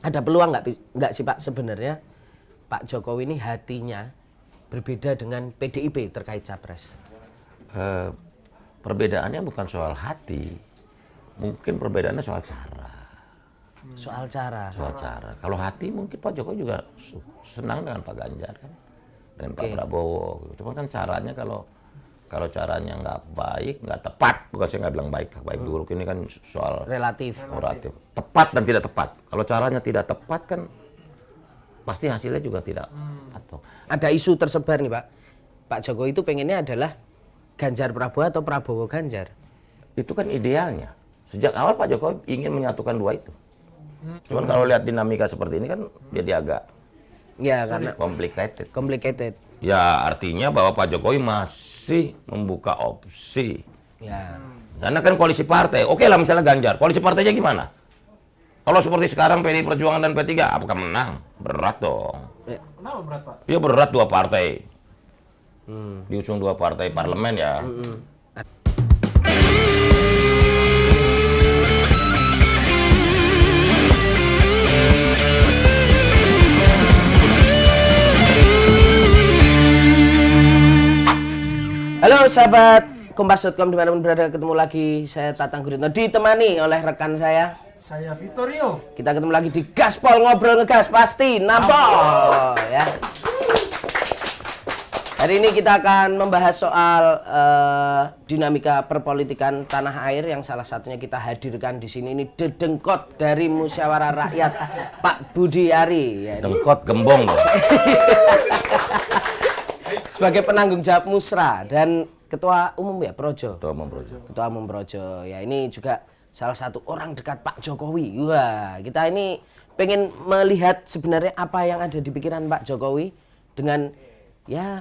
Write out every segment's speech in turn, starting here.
Ada peluang nggak sih Pak sebenarnya Pak Jokowi ini hatinya berbeda dengan PDIP terkait capres? Perbedaannya bukan soal hati, mungkin perbedaannya soal cara. Soal cara. Soal cara. Kalau hati mungkin Pak Jokowi juga senang dengan Pak Ganjar kan, dan Pak Prabowo. Cuma kan caranya kalau caranya nggak baik, nggak tepat, bukan saya nggak bilang baik buruk, ini kan soal Relatif. tepat dan tidak tepat. Kalau caranya tidak tepat kan pasti hasilnya juga tidak atau Ada isu tersebar nih Pak Jokowi itu pengennya adalah Ganjar Prabowo atau Prabowo Ganjar. itu kan idealnya. Sejak awal Pak Jokowi ingin menyatukan dua itu. Cuman kalau lihat dinamika seperti ini kan jadi agak Ya karena complicated. Ya artinya bahwa Pak Jokowi masih membuka opsi. ya Karena kan koalisi partai, oke lah misalnya Ganjar, koalisi partainya gimana? Kalau seperti sekarang PDI Perjuangan dan P3, apakah menang? Berat dong. Kenapa berat, Pak? Ya berat dua partai. Diusung dua partai parlemen ya. Halo sahabat Kompas.com dimanapun berada, ketemu lagi saya Tatang Guritno ditemani oleh rekan saya. Saya Vittorio. Kita ketemu lagi di Gaspol, ngobrol ngegas pasti nampol ya. Hari ini kita akan membahas soal dinamika perpolitikan tanah air yang salah satunya kita hadirkan di sini ini dedengkot dari Musyawarah Rakyat Pak Budi Ari ya. Dengkot gembong dong. Sebagai penanggung jawab Musra dan Ketua Umum ya Projo. Ketua Umum Projo. Ya ini juga salah satu orang dekat Pak Jokowi. Wah, kita ini pengen melihat sebenarnya apa yang ada di pikiran Pak Jokowi dengan ya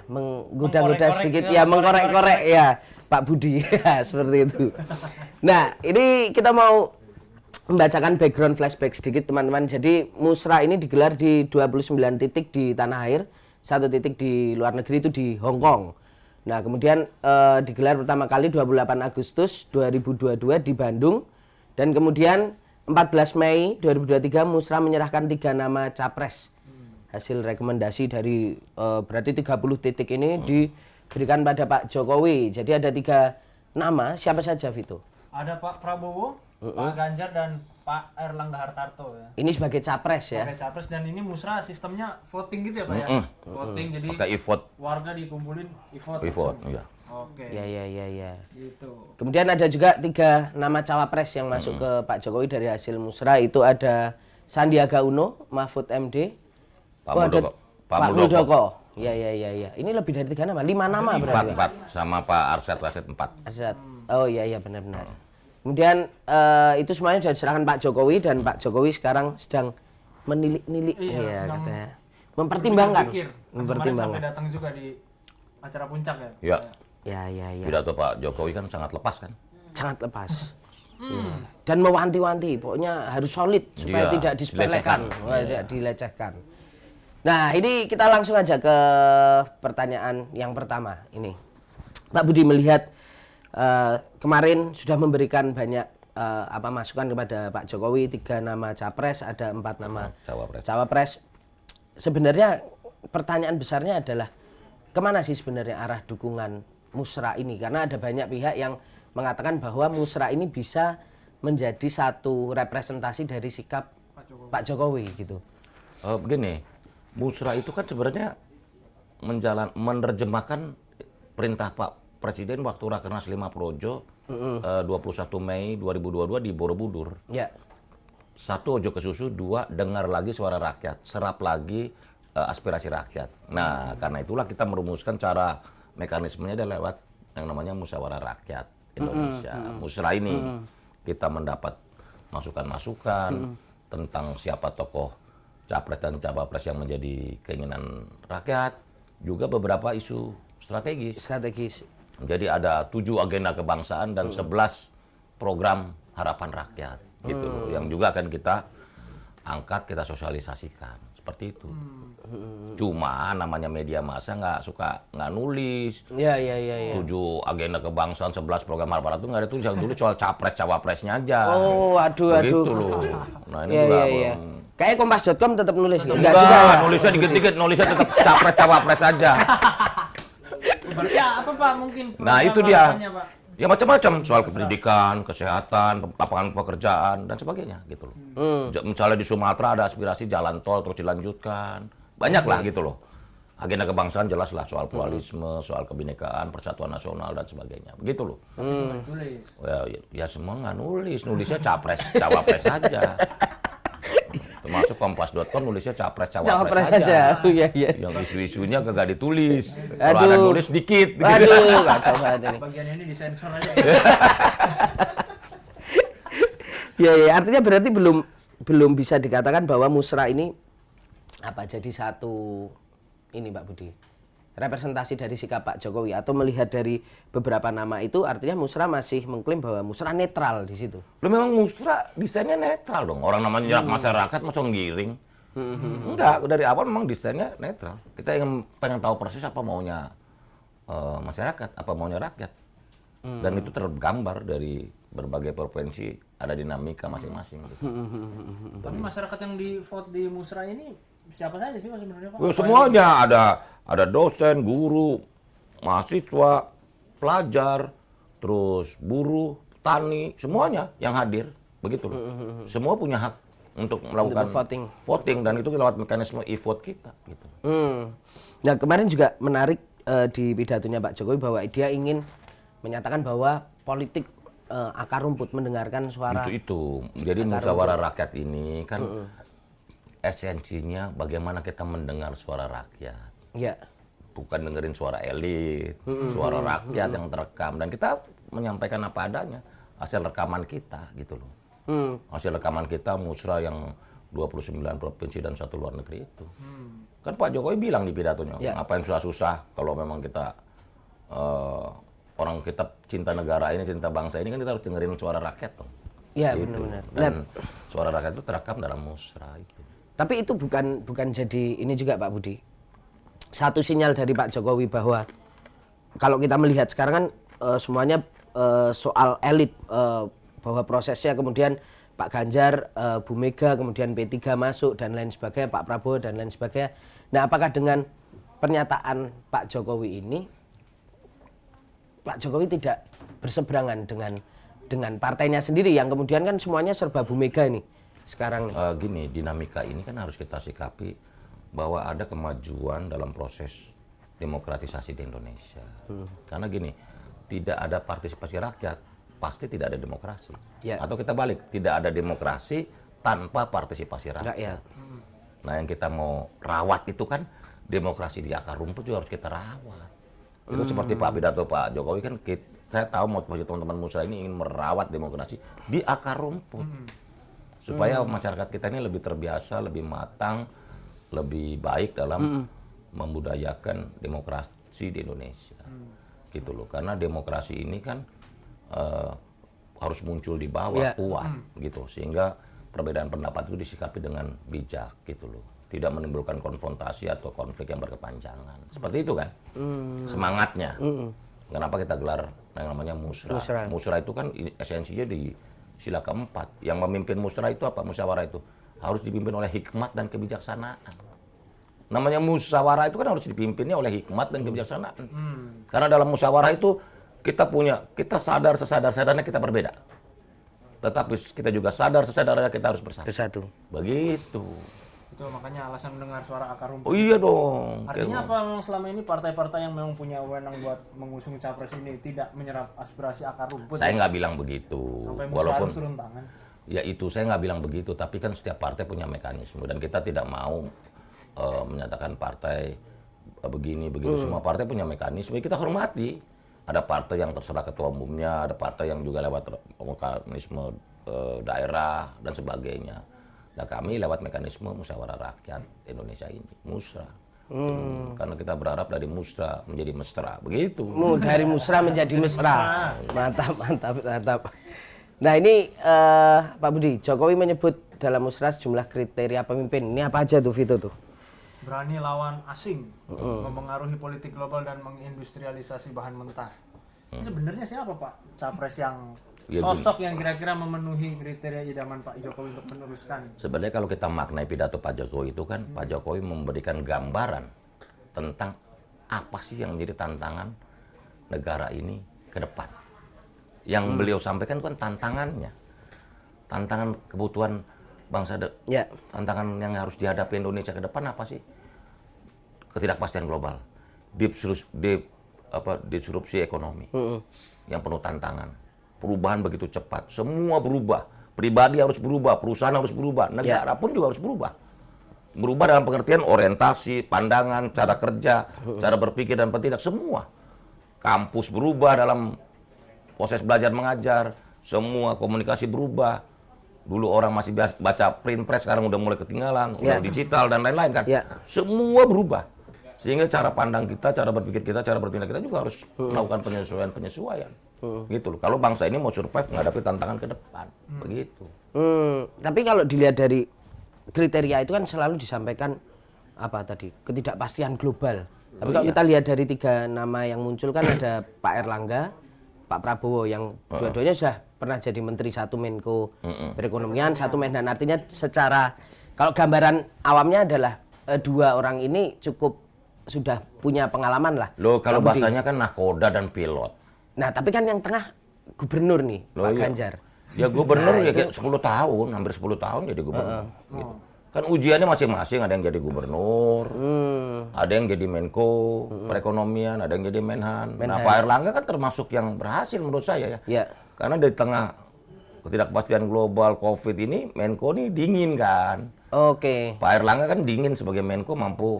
menggoda-goda sedikit ya, mengkorek-korek ya Pak Budi ya seperti itu. Nah, ini kita mau membacakan background flashback sedikit teman-teman. Jadi Musra ini digelar di 29 titik di tanah air. 1 titik di luar negeri itu di Hong Kong. Nah kemudian digelar pertama kali 28 Agustus 2022 di Bandung. Dan kemudian 14 Mei 2023 Musra menyerahkan 3 nama capres. Hasil rekomendasi dari berarti 30 titik ini diberikan pada Pak Jokowi. Jadi ada 3 nama, siapa saja Vito? Ada Pak Prabowo, Pak Ganjar, dan Pak Erlangga Hartarto ya. Ini sebagai capres ya? Sebagai capres, dan ini Musra sistemnya voting gitu ya Pak ya? Voting, jadi pakai e-vote. warga dikumpulin e-vote. E-vote, iya. Oke. Ya. Gitu. Kemudian ada juga 3 nama cawapres yang masuk ke Pak Jokowi dari hasil Musra. Itu ada Sandiaga Uno, Mahfud MD, Pak Muldoko. Ya. Ini lebih dari 3 nama, 5 nama berarti. 4 sama Pak Arsyad Rashid 4. Arsyad. Oh iya benar. Kemudian itu semuanya sudah diserahkan Pak Jokowi dan Pak Jokowi sekarang sedang menilik-nilik ya katanya. Mempertimbangkan. Sampai datang juga di acara puncak ya. Iya. Ya. Pidato Pak Jokowi kan sangat lepas kan? Sangat lepas. Dan mewanti-wanti, pokoknya harus solid supaya tidak disepelekan, tidak dilecehkan. Nah, ini kita langsung aja ke pertanyaan yang pertama ini. Pak Budi melihat kemarin sudah memberikan banyak masukan kepada Pak Jokowi, 3 nama capres, ada 4 nama cawapres. Sebenarnya pertanyaan besarnya adalah kemana sih sebenarnya arah dukungan Musra ini? Karena ada banyak pihak yang mengatakan bahwa Musra ini bisa menjadi satu representasi dari sikap Pak Jokowi gitu. Begini, Musra itu kan sebenarnya menerjemahkan perintah Pak Presiden waktu Rakernas 5 Projo 21 Mei 2022 di Borobudur. Ya. 1, ojo ke susu. 2, dengar lagi suara rakyat, serap lagi aspirasi rakyat. Nah, karena itulah kita merumuskan cara mekanismenya adalah lewat yang namanya Musyawarah Rakyat Indonesia. Musra ini kita mendapat masukan-masukan tentang siapa tokoh capres dan cawapres yang menjadi keinginan rakyat, juga beberapa isu strategis. Jadi ada 7 agenda kebangsaan dan 11 program harapan rakyat gitu loh, yang juga akan kita angkat, kita sosialisasikan. seperti itu. Cuma namanya media massa nggak nulis. Iya. 7 agenda kebangsaan, 11 program aparat itu nggak ada tulis, yang tulis soal capres cawapresnya aja. Oh, aduh. Begitu loh. Nah ini juga Kayak kompas.com tetap nulis enggak juga ya? nulisnya dikit-dikit, nulisnya tetap capres cawapres aja. Berarti apa Pak mungkin? Nah itu program dia. harapannya, Pak? Ya macam-macam soal pendidikan, kesehatan, lapangan pekerjaan dan sebagainya gitu loh. Misalnya di Sumatera ada aspirasi jalan tol terus dilanjutkan, banyak lah gitu loh. Agenda kebangsaan jelas lah soal pluralisme, soal kebinekaan, persatuan nasional dan sebagainya, begitu loh. Tulis. Ya semua nggak nulis, nulisnya capres cawapres saja. Termasuk kompas.com nulisnya capres saja. Iya. Yang isu-isunya kagak ditulis. Kalau ada Aduh. nulis dikit. Aduh, kacau banget ini. Bagian ini disensor aja. Ya, artinya berarti belum bisa dikatakan bahwa musra ini jadi satu ini Pak Budi. Representasi dari sikap Pak Jokowi atau melihat dari beberapa nama itu artinya musra masih mengklaim bahwa musra netral di situ. Lo memang musra desainnya netral dong. Orang namanya masyarakat masa ngiring. Enggak, dari awal memang desainnya netral. Kita pengen tahu persis apa maunya masyarakat, apa maunya rakyat. Dan itu tergambar dari berbagai provinsi, ada dinamika masing-masing. Gitu. Tapi masyarakat yang di vote di musra ini siapa saja sih Pak sebenarnya Pak? Semuanya ada dosen, guru, mahasiswa, pelajar, terus buruh, tani, semuanya yang hadir, begitu loh. Semua punya hak untuk melakukan voting dan itu lewat mekanisme e-vote kita. Gitu. Nah kemarin juga menarik di pidatonya Pak Jokowi bahwa dia ingin menyatakan bahwa politik akar rumput, mendengarkan suara. Itu. Jadi musyawarah rakyat ini kan esensinya bagaimana kita mendengar suara rakyat. Ya. Bukan dengerin suara elit, suara rakyat yang terekam. Dan kita menyampaikan apa adanya, hasil rekaman kita gitu loh. Hasil rekaman kita musra yang 29 provinsi dan 1 luar negeri itu. Kan Pak Jokowi bilang di pidatonya, ngapain susah-susah kalau memang kita orang kita cinta negara ini, cinta bangsa ini kan kita harus dengerin suara rakyat dong. Iya gitu. benar-benar. Dan suara rakyat itu terekam dalam musra itu. Tapi itu bukan jadi ini juga Pak Budi. Satu sinyal dari Pak Jokowi bahwa kalau kita melihat sekarang kan semuanya soal elit, bahwa prosesnya kemudian Pak Ganjar, Bu Mega, kemudian P3 masuk dan lain sebagainya, Pak Prabowo dan lain sebagainya. Nah, apakah dengan pernyataan Pak Jokowi ini Pak Jokowi tidak berseberangan dengan partainya sendiri yang kemudian kan semuanya serba Bu Mega nih sekarang nih. Gini, dinamika ini kan harus kita sikapi bahwa ada kemajuan dalam proses demokratisasi di Indonesia. Karena gini, tidak ada partisipasi rakyat, pasti tidak ada demokrasi. Ya. Atau kita balik, tidak ada demokrasi tanpa partisipasi rakyat. Nah, yang kita mau rawat itu kan demokrasi di akar rumput juga harus kita rawat. Itu seperti pidato Pak Jokowi kan, saya tahu mau teman-teman musra ini ingin merawat demokrasi di akar rumput. Supaya masyarakat kita ini lebih terbiasa, lebih matang, lebih baik dalam membudayakan demokrasi di Indonesia. Gitu loh. Karena demokrasi ini kan harus muncul di bawah, kuat gitu. Sehingga perbedaan pendapat itu disikapi dengan bijak gitu loh. Tidak menimbulkan konfrontasi atau konflik yang berkepanjangan. Seperti itu kan semangatnya. Kenapa kita gelar yang namanya musra. Musra itu kan esensinya di sila keempat. Yang memimpin musra itu apa? Musyawarah itu harus dipimpin oleh hikmat dan kebijaksanaan. Namanya musyawarah itu kan harus dipimpinnya oleh hikmat dan kebijaksanaan. Karena dalam musyawarah itu kita sadar sesadar-sadarnya kita berbeda. Tetapi kita juga sadar sesadarnya kita harus bersatu. Begitu. Itu makanya alasan mendengar suara akar rumput. Oh iya dong. Artinya apa memang selama ini partai-partai yang memang punya wewenang buat mengusung capres ini tidak menyerap aspirasi akar rumput? Saya nggak bilang begitu. Sampai Walaupun harus turun tangan. Ya itu saya nggak bilang begitu, tapi kan setiap partai punya mekanisme dan kita tidak mau menyatakan partai begini begitu. Semua partai punya mekanisme, kita hormati. Ada partai yang terserah ketua umumnya, ada partai yang juga lewat mekanisme daerah dan sebagainya. Nah kami lewat mekanisme musyawarah rakyat Indonesia ini, musra. Karena kita berharap dari musra menjadi mesra, begitu. Dari musra menjadi mesra. Mantap. Nah ini Pak Budi, Jokowi menyebut dalam musrah sejumlah kriteria pemimpin. Ini apa aja tuh Vito tuh? Berani lawan asing, mempengaruhi politik global dan mengindustrialisasi bahan mentah. Ini sebenarnya siapa Pak capres yang Ya, sosok yang kira-kira memenuhi kriteria idaman Pak Jokowi untuk meneruskan? Sebenarnya kalau kita maknai pidato Pak Jokowi itu kan, Pak Jokowi memberikan gambaran tentang apa sih yang menjadi tantangan negara ini ke depan. Yang beliau sampaikan kan tantangannya, tantangan kebutuhan bangsa, Ya. tantangan yang harus dihadapi Indonesia ke depan apa sih? Ketidakpastian global, disrupsi ekonomi, yang penuh tantangan. Perubahan begitu cepat, semua berubah. Pribadi harus berubah, perusahaan harus berubah, negara pun juga harus berubah. Berubah dalam pengertian orientasi, pandangan, cara kerja, cara berpikir dan bertindak, semua. Kampus berubah dalam proses belajar mengajar, semua komunikasi berubah. Dulu orang masih baca print press, sekarang udah mulai ketinggalan, udah digital dan lain-lain kan. Semua berubah. Sehingga cara pandang kita, cara berpikir kita, cara bertindak kita juga harus melakukan penyesuaian. Gitu loh. Kalau bangsa ini mau survive menghadapi tantangan ke depan, begitu. Tapi kalau dilihat dari kriteria itu kan selalu disampaikan apa tadi? Ketidakpastian global. Tapi kalau kita lihat dari 3 nama yang muncul kan ada Pak Erlangga, Pak Prabowo yang dua-duanya sudah pernah jadi menteri, satu Menko perekonomian, satu Menhan. Artinya secara kalau gambaran awamnya adalah 2 orang ini cukup sudah punya pengalaman lah. Loh, kalau bahasanya kan nakoda dan pilot. Nah, tapi kan yang tengah gubernur nih, Pak Ganjar. Ya gubernur ya kayak 10 tahun, hampir 10 tahun jadi gubernur. Gitu. Kan ujiannya masing-masing, ada yang jadi gubernur, ada yang jadi Menko perekonomian, ada yang jadi Menhan. Nah, Pak Erlangga kan termasuk yang berhasil menurut saya ya. Karena di tengah ketidakpastian global COVID ini, Menko nih dingin kan. Pak Erlangga kan dingin sebagai Menko, mampu,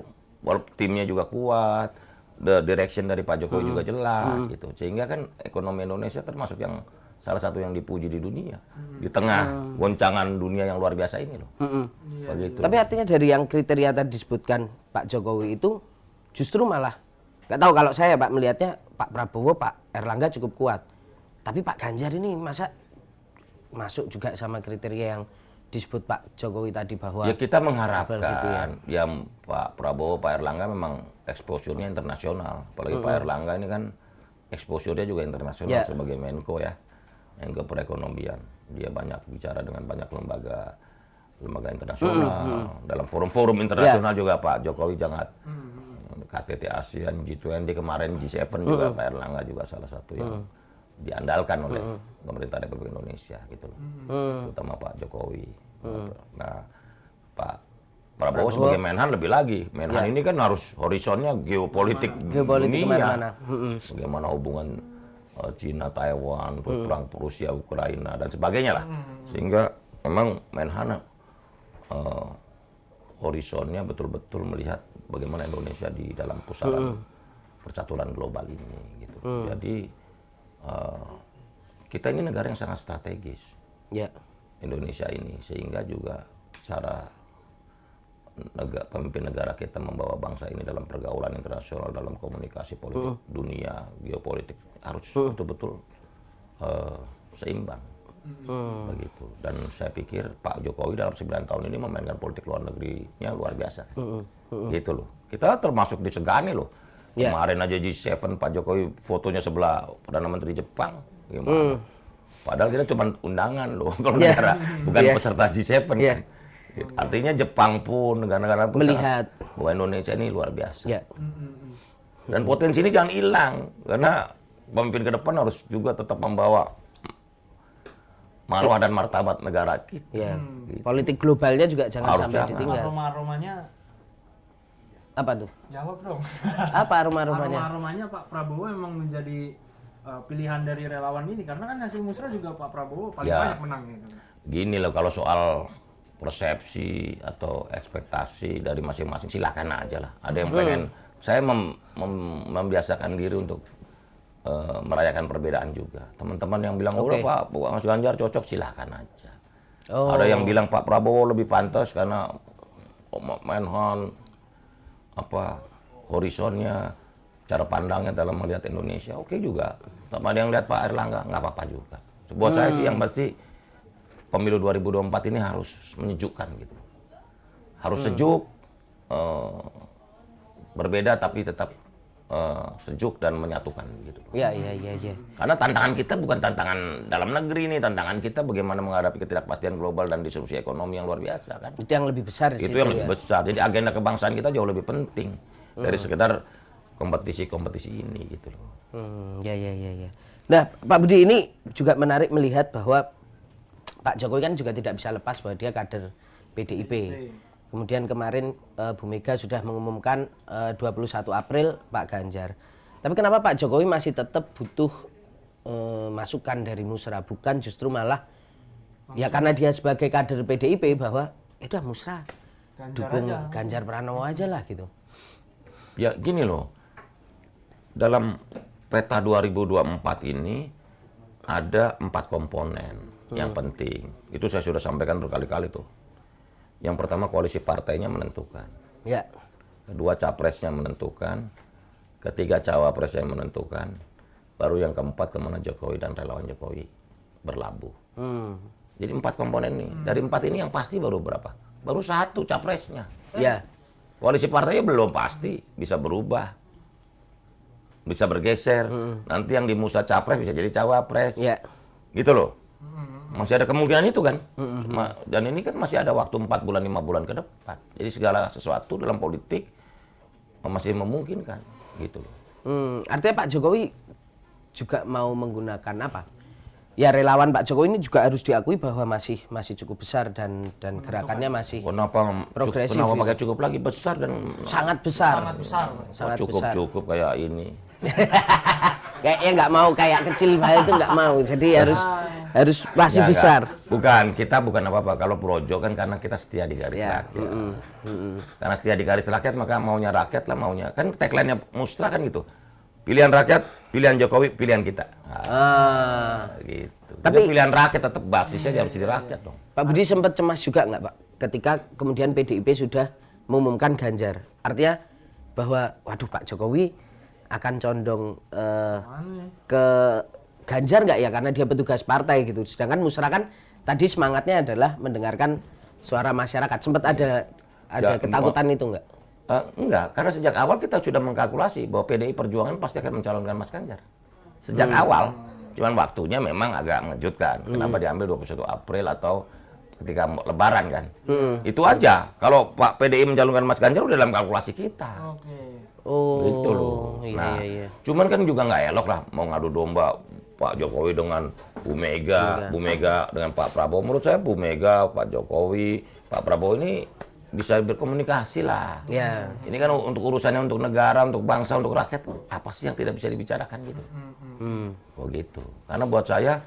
timnya juga kuat, the direction dari Pak Jokowi juga jelas gitu. Sehingga kan ekonomi Indonesia termasuk yang salah satu yang dipuji di dunia. Di tengah goncangan dunia yang luar biasa ini loh. Begitu. Tapi artinya dari yang kriteria tadi disebutkan Pak Jokowi itu justru malah nggak tahu, kalau saya Pak melihatnya Pak Prabowo, Pak Erlangga cukup kuat. Tapi Pak Ganjar ini masa masuk juga sama kriteria yang disebut Pak Jokowi tadi bahwa ya kita mengharapkan gitu ya Pak Prabowo, Pak Erlangga memang exposure-nya internasional. Apalagi Pak Erlangga ini kan exposure-nya juga internasional sebagai Menko ya, Menko perekonomian. Dia banyak bicara dengan banyak lembaga internasional, dalam forum-forum internasional juga Pak Jokowi jangan KTT ASEAN, G20 kemarin, G7 juga Pak Erlangga juga salah satu yang diandalkan oleh pemerintah Republik Indonesia gitu loh, terutama Pak Jokowi. Nah, Pak Prabowo sebagai Menhan lebih lagi. Menhan ini kan harus horizonnya geopolitik dunia, bagaimana hubungan Cina, Taiwan, terus perang Rusia, Ukraina dan sebagainya lah. Sehingga memang Menhan horizonnya betul-betul melihat bagaimana Indonesia di dalam pusaran percaturan global ini gitu. Jadi kita ini negara yang sangat strategis, Indonesia ini, sehingga juga cara pemimpin negara kita membawa bangsa ini dalam pergaulan internasional, dalam komunikasi politik dunia, geopolitik harus betul-betul seimbang, begitu. Dan saya pikir Pak Jokowi dalam 9 tahun ini memainkan politik luar negerinya luar biasa, gitu loh. Kita termasuk disegani loh. Kemarin aja G7 Pak Jokowi fotonya sebelah Perdana Menteri Jepang, gimana? Padahal kita cuma undangan loh, kalau negara bukan peserta G7 kan. Artinya Jepang pun, negara-negara pun melihat bahwa Indonesia ini luar biasa. Dan potensi ini jangan hilang, karena pemimpin ke depan harus juga tetap membawa marwah dan martabat negara kita. Gitu. Politik globalnya juga jangan sampai ditinggal. Aroma-aromanya apa tuh? Jawab dong. Apa aroma-aromanya? Aroma-aromanya Pak Prabowo memang menjadi pilihan dari relawan ini, karena kan hasil musrah juga Pak Prabowo paling banyak menangnya. Gini loh, kalau soal persepsi atau ekspektasi dari masing-masing silakan aja lah. Ada yang pengen, saya membiasakan diri untuk merayakan perbedaan juga. Teman-teman yang bilang, oh Pak Mas Ganjar cocok, silakan aja. Ada yang bilang Pak Prabowo lebih pantas karena Menhan, horizonnya, cara pandangnya dalam melihat Indonesia, oke juga. Sama ada yang lihat Pak Erlangga, nggak apa-apa juga. Buat saya sih yang pasti pemilu 2024 ini harus menyejukkan gitu. Harus sejuk, berbeda tapi tetap sejuk dan menyatukan gitu. Iya. Karena tantangan kita bukan tantangan dalam negeri nih, tantangan kita bagaimana menghadapi ketidakpastian global dan disrupsi ekonomi yang luar biasa kan. Itu yang lebih besar di Itu situ, yang ya. lebih besar. Jadi agenda kebangsaan kita jauh lebih penting dari sekedar kompetisi-kompetisi ini gitu loh. Ya. Nah, Pak Budi, ini juga menarik melihat bahwa Pak Jokowi kan juga tidak bisa lepas bahwa dia kader PDIP. Kemudian kemarin Bu Mega sudah mengumumkan 21 April Pak Ganjar. Tapi kenapa Pak Jokowi masih tetap butuh masukan dari Musra, bukan justru malah ya karena dia sebagai kader PDIP bahwa udah Musra dukung Ganjar Pranowo aja lah gitu. Ya gini loh, dalam peta 2024 ini ada 4 komponen yang penting. Itu saya sudah sampaikan berkali-kali tuh. Yang pertama koalisi partainya menentukan. Ya. Kedua capresnya menentukan. Ketiga cawapresnya menentukan. Baru yang keempat kemana Jokowi dan relawan Jokowi berlabuh. Jadi 4 komponen nih. Dari 4 ini yang pasti baru berapa? Baru 1 capresnya. Ya. Koalisi partainya belum pasti, bisa berubah. Bisa bergeser. Nanti yang di musrah capres bisa jadi cawapres. Ya. Gitu loh. Masih ada kemungkinan itu kan. Dan ini kan masih ada waktu 4 bulan, 5 bulan ke depan. Jadi segala sesuatu dalam politik masih memungkinkan. Gitu loh. Artinya Pak Jokowi juga mau menggunakan apa? Ya relawan Pak Jokowi ini juga harus diakui bahwa masih cukup besar dan gerakannya masih progresif. Kenapa gitu. pakai cukup lagi besar dan Sangat besar. Sangat besar. cukup kayak ini. Kayaknya nggak mau kayak kecil banget itu nggak mau. Jadi harus masih Ya, besar. Kita bukan apa-apa. Kalau projo kan karena kita setia di garis Ya, rakyat. Karena setia di garis rakyat maka maunya rakyat lah maunya. Kan tagline-nya Musra kan gitu. Pilihan rakyat, pilihan Jokowi, pilihan kita. Gitu. Tapi pilihan rakyat tetap basisnya harus jadi rakyat dong. Pak Budi sempat cemas juga nggak Pak ketika kemudian PDIP sudah mengumumkan Ganjar. Artinya bahwa waduh Pak Jokowi akan condong ke Ganjar nggak ya karena dia petugas partai gitu. Sedangkan Musra kan tadi semangatnya adalah mendengarkan suara masyarakat. Sempat ada ketakutan itu nggak? Enggak, karena sejak awal kita sudah mengkalkulasi bahwa PDI Perjuangan pasti akan mencalonkan Mas Ganjar. Sejak awal, cuman waktunya memang agak mengejutkan. Kenapa diambil 21 April atau ketika Lebaran kan? Itu aja. Kalau Pak PDI mencalonkan Mas Ganjar udah dalam kalkulasi kita. Oh, gitu loh. Iya. Cuman kan juga nggak elok lah mau ngadu domba Pak Jokowi dengan Bu Mega dengan Pak Prabowo. Menurut saya Bu Mega, Pak Jokowi, Pak Prabowo ini bisa berkomunikasi lah. Ya. Ini kan untuk urusannya untuk negara, untuk bangsa, untuk rakyat. Apa sih yang tidak bisa dibicarakan gitu? Oh gitu. Karena buat saya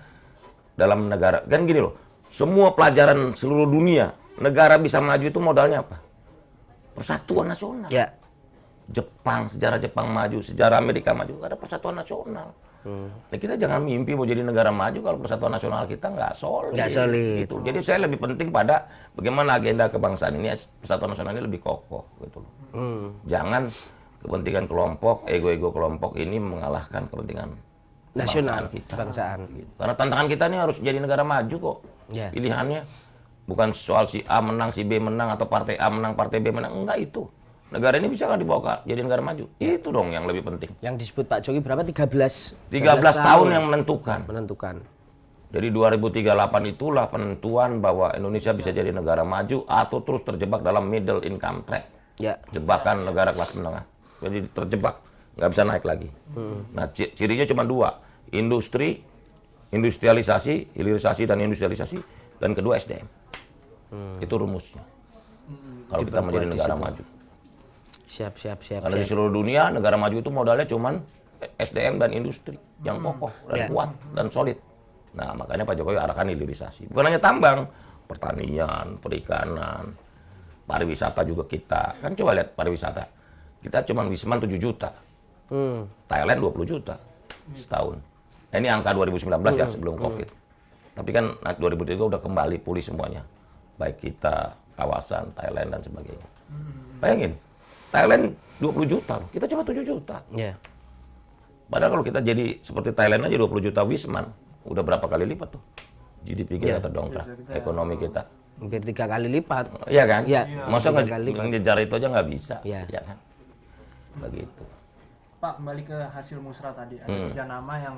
dalam negara kan gini loh. Semua pelajaran seluruh dunia negara bisa maju itu modalnya apa? Persatuan nasional. Ya. Sejarah Jepang maju, sejarah Amerika maju, ada persatuan nasional. Nah, kita jangan mimpi mau jadi negara maju kalau persatuan nasional kita nggak solid. Gitu. Jadi saya lebih penting pada bagaimana agenda kebangsaan ini, persatuan nasional ini lebih kokoh. Gitu. Jangan kepentingan kelompok, ego-ego kelompok ini mengalahkan kepentingan Nasional kita. Kebangsaan. Gitu. Karena tantangan kita ini harus jadi negara maju kok. Ya. Pilihannya bukan soal si A menang, si B menang, atau partai A menang, partai B menang. Enggak itu. Negara ini bisa nggak dibawa jadi negara maju? Itu dong yang lebih penting. Yang disebut Pak Jokowi berapa? 13 tahun yang menentukan. Jadi 2038 itulah penentuan bahwa Indonesia bisa jadi negara maju atau terus terjebak dalam middle income trap. Ya. Jebakan negara kelas menengah. Jadi terjebak, nggak bisa naik lagi. Nah, cirinya cuma 2. Industrialisasi, hilirisasi dan industrialisasi. Dan kedua SDM. Itu rumusnya. Kalau kita menjadi negara maju. Siap. Karena di seluruh dunia negara maju itu modalnya cuman SDM dan industri yang kokoh dan kuat dan solid. Nah makanya Pak Jokowi arahkan hilirisasi. Bukan hanya tambang, pertanian, perikanan, pariwisata juga kita. Kan coba lihat pariwisata. Kita cuman wisman 7 juta. Thailand 20 juta setahun. Nah, ini angka 2019 ya sebelum COVID. Tapi kan 2003 udah kembali pulih semuanya. Baik kita, kawasan, Thailand dan sebagainya. Bayangin. Thailand 20 juta, kita cuma 7 juta. Yeah. Padahal kalau kita jadi seperti Thailand aja 20 juta wisman, udah berapa kali lipat tuh? GDP kita terdongkrak, ekonomi kita. Hampir 3 kali lipat. Iya kan? Iya. Masa 3 kali lipat. ngejar itu aja nggak bisa, Iya. ya kan? Begitu. Pak, kembali ke hasil musrah tadi. Ada 3 nama yang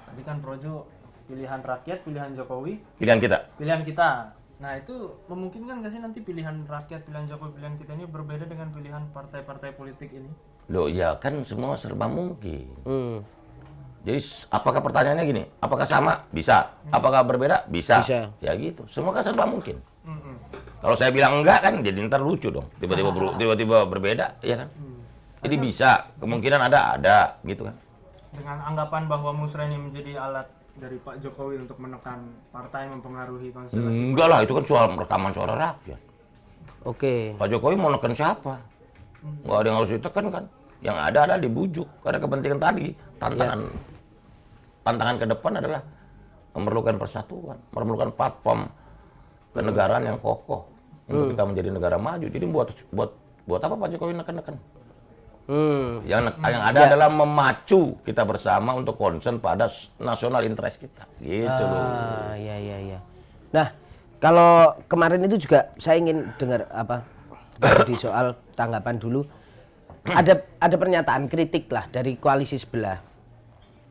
tadi kan Projo pilihan rakyat, pilihan Jokowi, Pilihan kita. pilihan kita. Nah, itu memungkinkan nggak sih nanti pilihan rakyat, pilihan Jokowi, pilihan kita ini berbeda dengan pilihan partai-partai politik ini? Loh, ya kan semua serba mungkin. Jadi apakah pertanyaannya gini? Apakah sama? Bisa. Apakah berbeda? Bisa. Bisa. Ya gitu. Semua kan serba mungkin. Kalau saya bilang enggak kan jadi ntar lucu dong. Tiba-tiba berbeda, ya kan? Jadi bisa. Kemungkinan ada gitu kan. Dengan anggapan bahwa musrah ini menjadi alat dari Pak Jokowi untuk menekan partai, mempengaruhi konstelasi. Enggak lah, itu kan soal rekaman suara rakyat. Oke. Pak Jokowi mau neken siapa? Nggak ada yang harus ditekan kan. Yang ada adalah dibujuk. Karena kepentingan tadi, tantangan ke depan adalah memerlukan persatuan, memerlukan platform kenegaraan yang kokoh untuk kita menjadi negara maju. Jadi buat apa Pak Jokowi neken-neken? Yang ada adalah memacu kita bersama untuk concern pada national interest kita. Gitu loh. Iya. Nah, kalau kemarin itu juga saya ingin dengar di soal tanggapan dulu. Ada pernyataan kritik lah dari koalisi sebelah.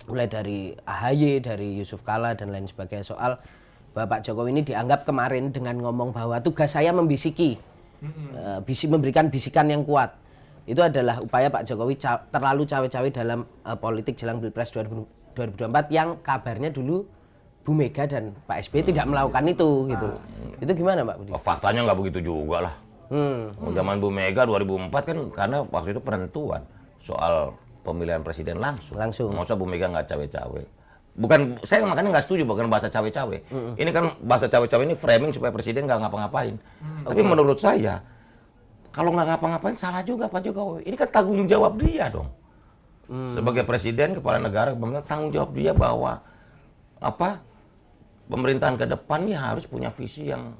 Mulai dari AHY, dari Yusuf Kalla dan lain sebagainya soal bahwa Pak Jokowi ini dianggap kemarin dengan ngomong bahwa tugas saya membisiki, memberikan bisikan yang kuat. Itu adalah upaya Pak Jokowi terlalu cawe-cawe dalam politik jelang Pilpres 2024 yang kabarnya dulu Bu Mega dan Pak SBY tidak melakukan itu gitu. Itu gimana Pak Budi? Faktanya nggak begitu juga lah. Zaman Bu Mega 2004 kan karena waktu itu penentuan soal pemilihan presiden langsung. Masa Bu Mega nggak cawe-cawe? Bukan, saya makanya nggak setuju bukan bahasa cawe-cawe. Ini kan bahasa cawe-cawe ini framing supaya presiden nggak ngapa-ngapain. Tapi menurut saya kalau nggak ngapa-ngapain salah juga Pak Jokowi. Ini kan tanggung jawab dia dong. Sebagai presiden, kepala negara, tanggung jawab dia bahwa pemerintahan ke depan ini harus punya visi yang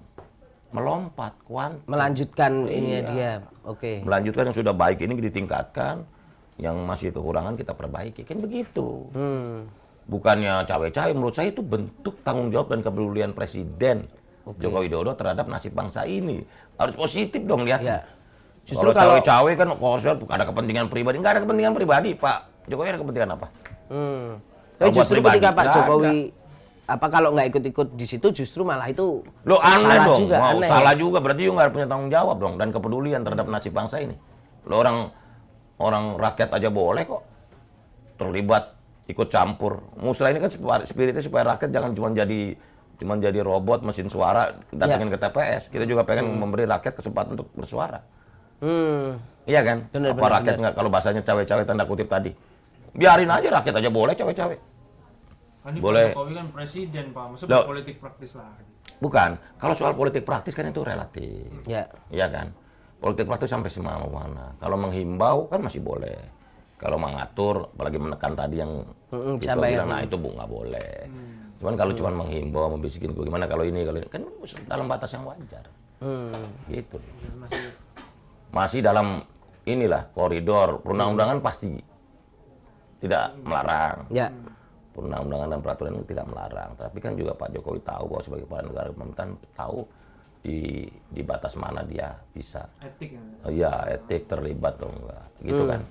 melompat, melanjutkan ini dia. Oke. Melanjutkan yang sudah baik ini ditingkatkan, yang masih kekurangan kita perbaiki. Kan begitu. Bukannya cawe-cawe, menurut saya itu bentuk tanggung jawab dan kepedulian Presiden Joko Widodo terhadap nasib bangsa ini. Harus positif dong lihatnya. Justru kalau cawe-cawe kan ada kepentingan pribadi. Nggak ada kepentingan pribadi, Pak Jokowi ada kepentingan apa? Tapi justru ketika Pak Jokowi kalau nggak ikut-ikut di situ justru malah itu aneh salah dong. juga. Salah juga, berarti juga nggak punya tanggung jawab dong dan kepedulian terhadap nasib bangsa ini. Orang rakyat aja boleh kok terlibat ikut campur. Musrah ini kan spiritnya supaya rakyat jangan cuma jadi robot mesin suara datangin ke TPS. Kita juga pengen memberi rakyat kesempatan untuk bersuara. Iya kan? Rakyat nggak, kalau bahasanya cawe-cawe tanda kutip tadi, biarin aja rakyat aja boleh cawe-cawe. Boleh. Pak Jokowi kan presiden Pak, maksudnya politik praktis lah. Bukan, kalau soal politik praktis kan itu relatif. Iya Kan? Politik praktis sampai semana-mana. Kalau menghimbau kan masih boleh. Kalau mengatur, apalagi menekan tadi yang bilang, itu nggak boleh. Cuman kalau cuma menghimbau, membisikin gimana kalau ini kan dalam batas yang wajar. Gitu. Masih dalam koridor perundang-undangan pasti tidak melarang. Perundang-undangan dan peraturan itu tidak melarang. Tapi kan juga Pak Jokowi tahu bahwa sebagai kepala negara pemerintahan tahu di batas mana dia bisa. Etik ya? Iya, etik terlibat dong enggak. Gitu kan.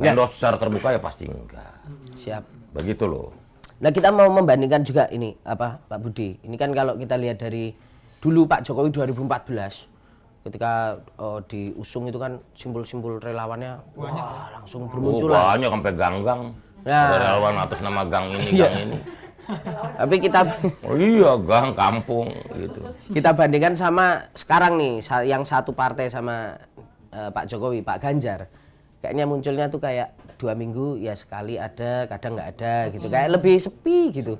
Endorse secara terbuka ya pasti enggak. Siap. Begitu loh. Nah, kita mau membandingkan juga ini Pak Budi. Ini kan kalau kita lihat dari dulu Pak Jokowi 2014 ketika diusung itu kan simbol-simbol relawannya langsung bermunculan. Banyak sampai gang-gang. Relawan atas nama gang ini, gang ini. Tapi kita gang kampung gitu. Kita bandingkan sama sekarang nih yang satu partai sama Pak Jokowi, Pak Ganjar. Kayaknya munculnya tuh kayak 2 minggu ya sekali ada, kadang nggak ada gitu. Kayak lebih sepi gitu.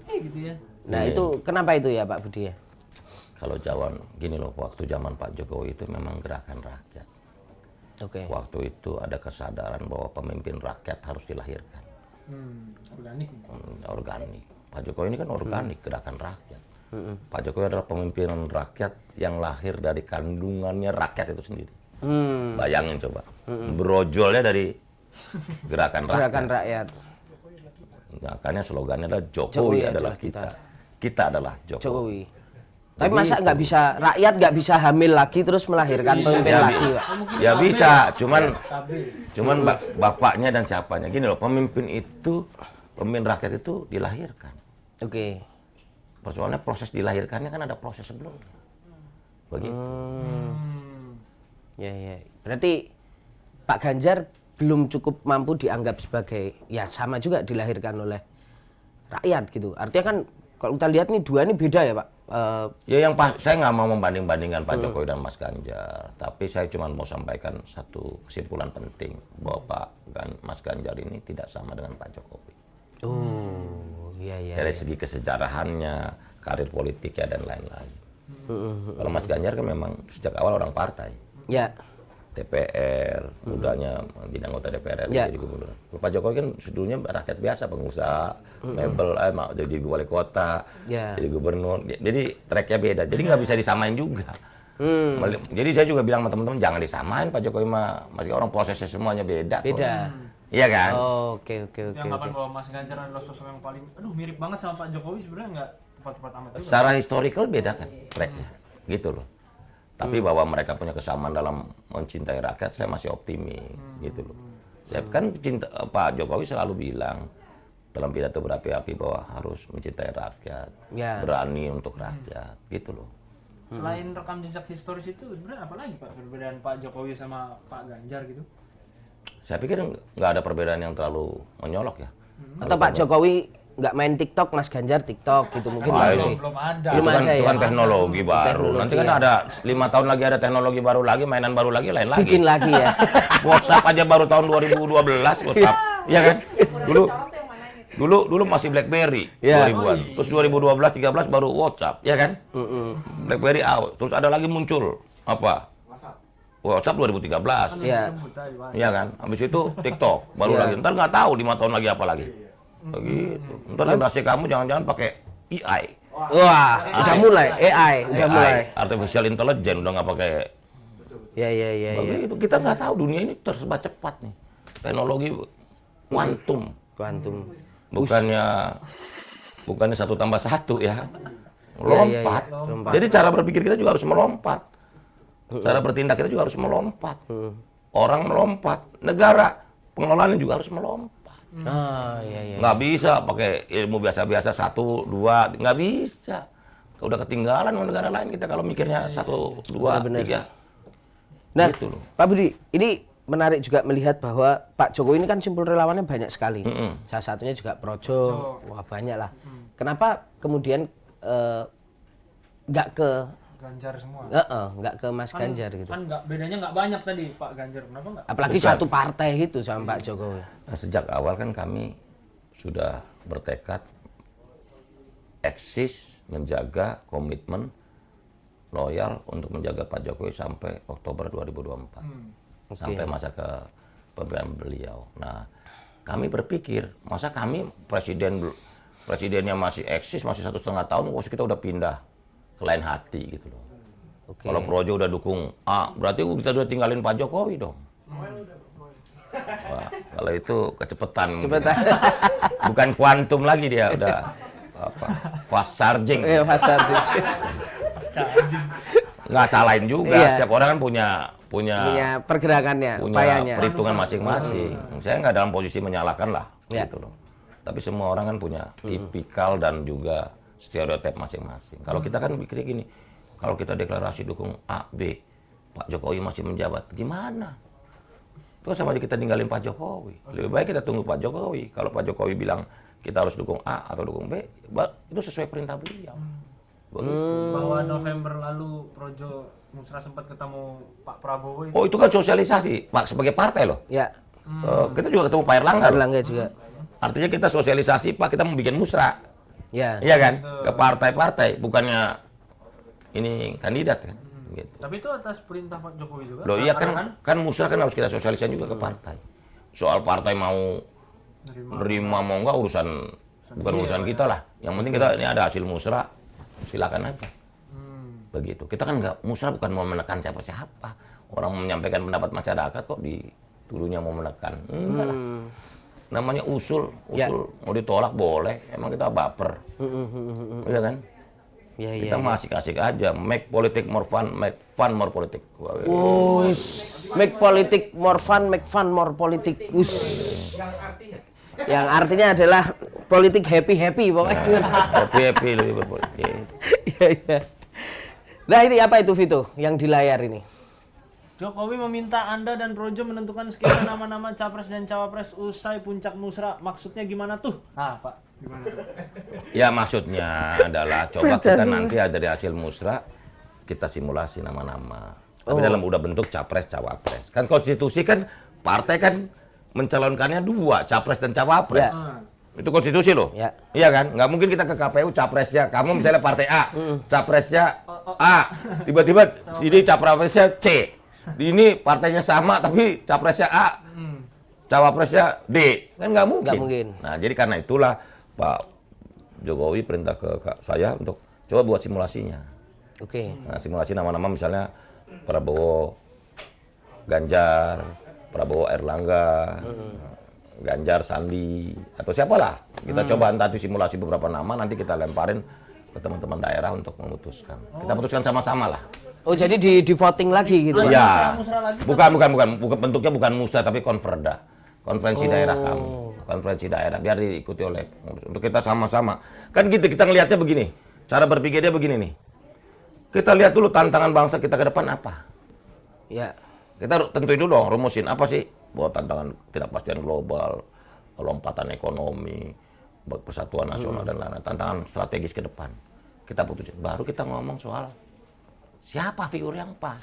Nah, itu kenapa itu ya Pak Budi ya? Kalau gini loh, waktu zaman Pak Jokowi itu memang gerakan rakyat. Waktu itu ada kesadaran bahwa pemimpin rakyat harus dilahirkan. Organik. Pak Jokowi ini kan organik, gerakan rakyat. Pak Jokowi adalah pemimpinan rakyat yang lahir dari kandungannya rakyat itu sendiri. Bayangin coba, brojolnya dari gerakan rakyat. Gerakan rakyat. Makanya slogannya adalah Jokowi adalah kita. kita adalah Jokowi. Jokowi. Tapi masa nggak bisa, rakyat nggak bisa hamil lagi terus melahirkan pemimpin Ya, lagi, Pak? ya bisa, cuman bapaknya dan siapanya. Gini loh, pemimpin rakyat itu dilahirkan. Oke. Soalnya proses dilahirkannya kan ada proses sebelumnya. Begitu. Ya, ya. Berarti Pak Ganjar belum cukup mampu dianggap sebagai, ya sama juga dilahirkan oleh rakyat gitu. Artinya kan kalau kita lihat nih dua ini beda ya, Pak. Ya saya nggak mau membanding-bandingkan Pak Jokowi dan Mas Ganjar, tapi saya cuma mau sampaikan satu kesimpulan penting bahwa Mas Ganjar ini tidak sama dengan Pak Jokowi. Oh, iya iya. Dari segi kesejarahannya, karir politiknya dan lain-lain. Kalau Mas Ganjar kan memang sejak awal orang partai. Ya. DPR, mudanya jadi anggota DPR Ya. jadi gubernur. Pak Jokowi kan sebelumnya rakyat biasa, pengusaha, mebel, jadi wali kota, Ya. jadi gubernur. Jadi tracknya beda. Jadi nggak bisa disamain juga. Jadi saya juga bilang sama teman-teman jangan disamain Pak Jokowi masih orang prosesnya semuanya beda. Beda. Iya kan? Oh, oke. Yang anggapan bahwa Mas Ganjar adalah sosok yang paling, mirip banget sama Pak Jokowi sebenarnya nggak tepat-tepat amat juga. Secara historical beda kan tracknya, gitu loh. Tapi bahwa mereka punya kesamaan dalam mencintai rakyat, saya masih optimis, gitu loh. Saya kan Pak Jokowi selalu bilang dalam pidato berapi-api bahwa harus mencintai rakyat, Ya. berani untuk rakyat, gitu loh. Selain rekam jejak historis itu sebenarnya apa lagi Pak perbedaan Pak Jokowi sama Pak Ganjar gitu? Saya pikir nggak ada perbedaan yang terlalu menyolok ya. Atau Pak Jokowi nggak main TikTok, Mas Ganjar TikTok gitu mungkin. Wah, Pak. Belum ada. Belum ada Itu ya? kan teknologi baru. Teknologi, Nanti kan ya. ada 5 tahun lagi ada teknologi baru lagi, mainan baru lagi, lain lagi. Bikin lagi ya. WhatsApp aja baru tahun 2012 WhatsApp. Iya kan? Dulu masih BlackBerry Ya. 2000-an. Terus 2012 13 baru WhatsApp, ya kan? BlackBerry out. Terus ada lagi muncul apa? WhatsApp 2013. Ya. Iya kan? Habis itu TikTok baru Ya. lagi. Ntar nggak tahu 5 tahun lagi apa lagi. Begitu. Ntar generasi kamu jangan-jangan pakai AI. Wah, udah mulai AI, udah mulai. Artificial Intelligence udah nggak pakai. Ya. Begitu. Kita nggak tahu dunia ini terserba cepat nih. Teknologi kuantum. Kuantum. Bukannya 1+1 ya. Iya, Lompat. lompat. Jadi cara berpikir kita juga harus melompat. Cara bertindak kita juga harus melompat. Orang melompat, negara pengelolaannya juga harus melompat. Ah, iya. Nggak bisa pakai ilmu biasa-biasa 1, 2, nggak bisa. Udah ketinggalan sama negara lain kita kalau mikirnya 1, 2, 3. Nah, Gitu loh. Pak Budi, ini menarik juga melihat bahwa Pak Jokowi ini kan simpul relawannya banyak sekali. Salah satunya juga Projo, wah banyak lah. Kenapa kemudian nggak ke Ganjar semua. nggak ke Mas Ganjar gitu? Kan bedanya nggak banyak tadi Pak Ganjar. Kenapa nggak? Apalagi satu partai gitu sama Pak Jokowi. Nah, sejak awal kan kami sudah bertekad eksis menjaga komitmen loyal untuk menjaga Pak Jokowi sampai Oktober 2024. Sampai masa kepemimpinan beliau. Nah, kami berpikir, masa kami presidennya masih eksis, masih 1,5 tahun, kok kita udah pindah ke lain hati gitu loh. Oke. Kalau Projo udah dukung A, berarti kita udah tinggalin Pak Jokowi dong. Wah, kalau itu kecepatan. Cepetan. Bukan kuantum lagi dia, udah fast charging. Iya, Mas Sarji. Nggak salahin juga, Iya. setiap orang kan punya Punya pergerakannya, upayanya. perhitungan masing-masing. Saya nggak dalam posisi menyalahkan lah, Ya. gitu loh. Tapi semua orang kan punya tipikal dan juga stereotip masing-masing. Kalau kita kan pikirnya gini, kalau kita deklarasi dukung A, B, Pak Jokowi masih menjabat, gimana? Itu sama aja kita tinggalin Pak Jokowi. Lebih baik kita tunggu Pak Jokowi. Kalau Pak Jokowi bilang kita harus dukung A atau dukung B, itu sesuai perintah beliau. Bahwa November lalu Projo Musra sempat ketemu Pak Prabowo itu. Oh, itu kan sosialisasi, Pak, sebagai partai loh. Ya, Kita juga ketemu Pak Erlangga. loh. Erlangga juga. Artinya kita sosialisasi, Pak, kita mau bikin musra. Ya. Iya kan? Ke partai-partai, bukannya ini kandidat kan? Gitu. Tapi itu atas perintah Pak Jokowi juga. Loh iya kan musra kan harus kita sosialisasi juga ke partai. Soal partai mau nerima mau enggak bukan urusan kita lah. Yang penting kita ini ada hasil musra, silakan aja. Begitu. Kita kan nggak, musra bukan mau menekan siapa-siapa. Orang menyampaikan pendapat masyarakat kok dituduhnya mau menekan. Enggak lah. namanya usul Ya. mau ditolak boleh, emang kita baper, iya kan? Ya, Kita masih asik aja, make politik more fun, make fun more politik. Wus, make politik more fun, make fun more politik. Wus. Yang artinya adalah politik happy pokoknya. Happy lebih berpolitik. Iya, iya. Nah ini apa itu Vito yang di layar ini? Jokowi meminta Anda dan Projo menentukan skema nama-nama capres dan cawapres usai puncak musra. Maksudnya gimana tuh? Nah, Pak, gimana? Ya maksudnya adalah coba kita nanti dari hasil musra kita simulasi nama-nama. Tapi dalam udah bentuk capres cawapres. Kan konstitusi kan partai kan mencalonkannya 2, capres dan cawapres. Ya. Itu konstitusi loh. Ya. Iya kan? Nggak mungkin kita ke KPU capresnya. Kamu misalnya partai A, capresnya A. Tiba-tiba sini capresnya C. Ini partainya sama tapi capresnya A. Cawapresnya D. Kan nggak mungkin. Nggak mungkin. Nah, jadi karena itulah Pak Jokowi perintah ke saya untuk coba buat simulasinya. Oke. Nah, simulasi nama-nama misalnya Prabowo Ganjar, Prabowo Erlangga, Ganjar Sandi, atau siapalah. Kita coba nanti simulasi beberapa nama, nanti kita lemparin ke teman-teman daerah untuk memutuskan. Kita putuskan sama-sama lah. Oh jadi di voting lagi gitu? Pak? Ya, musra lagi, bukan, bentuknya bukan musda tapi konferda, konferensi daerah kamu, konferensi daerah biar diikuti oleh untuk kita sama-sama. Kan gitu kita ngelihatnya begini, cara berpikirnya begini nih. Kita lihat dulu tantangan bangsa kita ke depan apa. Ya. Kita tentuin dulu dong, rumusin apa sih buat tantangan ketidakpastian global, lompatan ekonomi, persatuan nasional dan lain-lain, tantangan strategis ke depan. Kita putusin, baru kita ngomong soal siapa figur yang pas.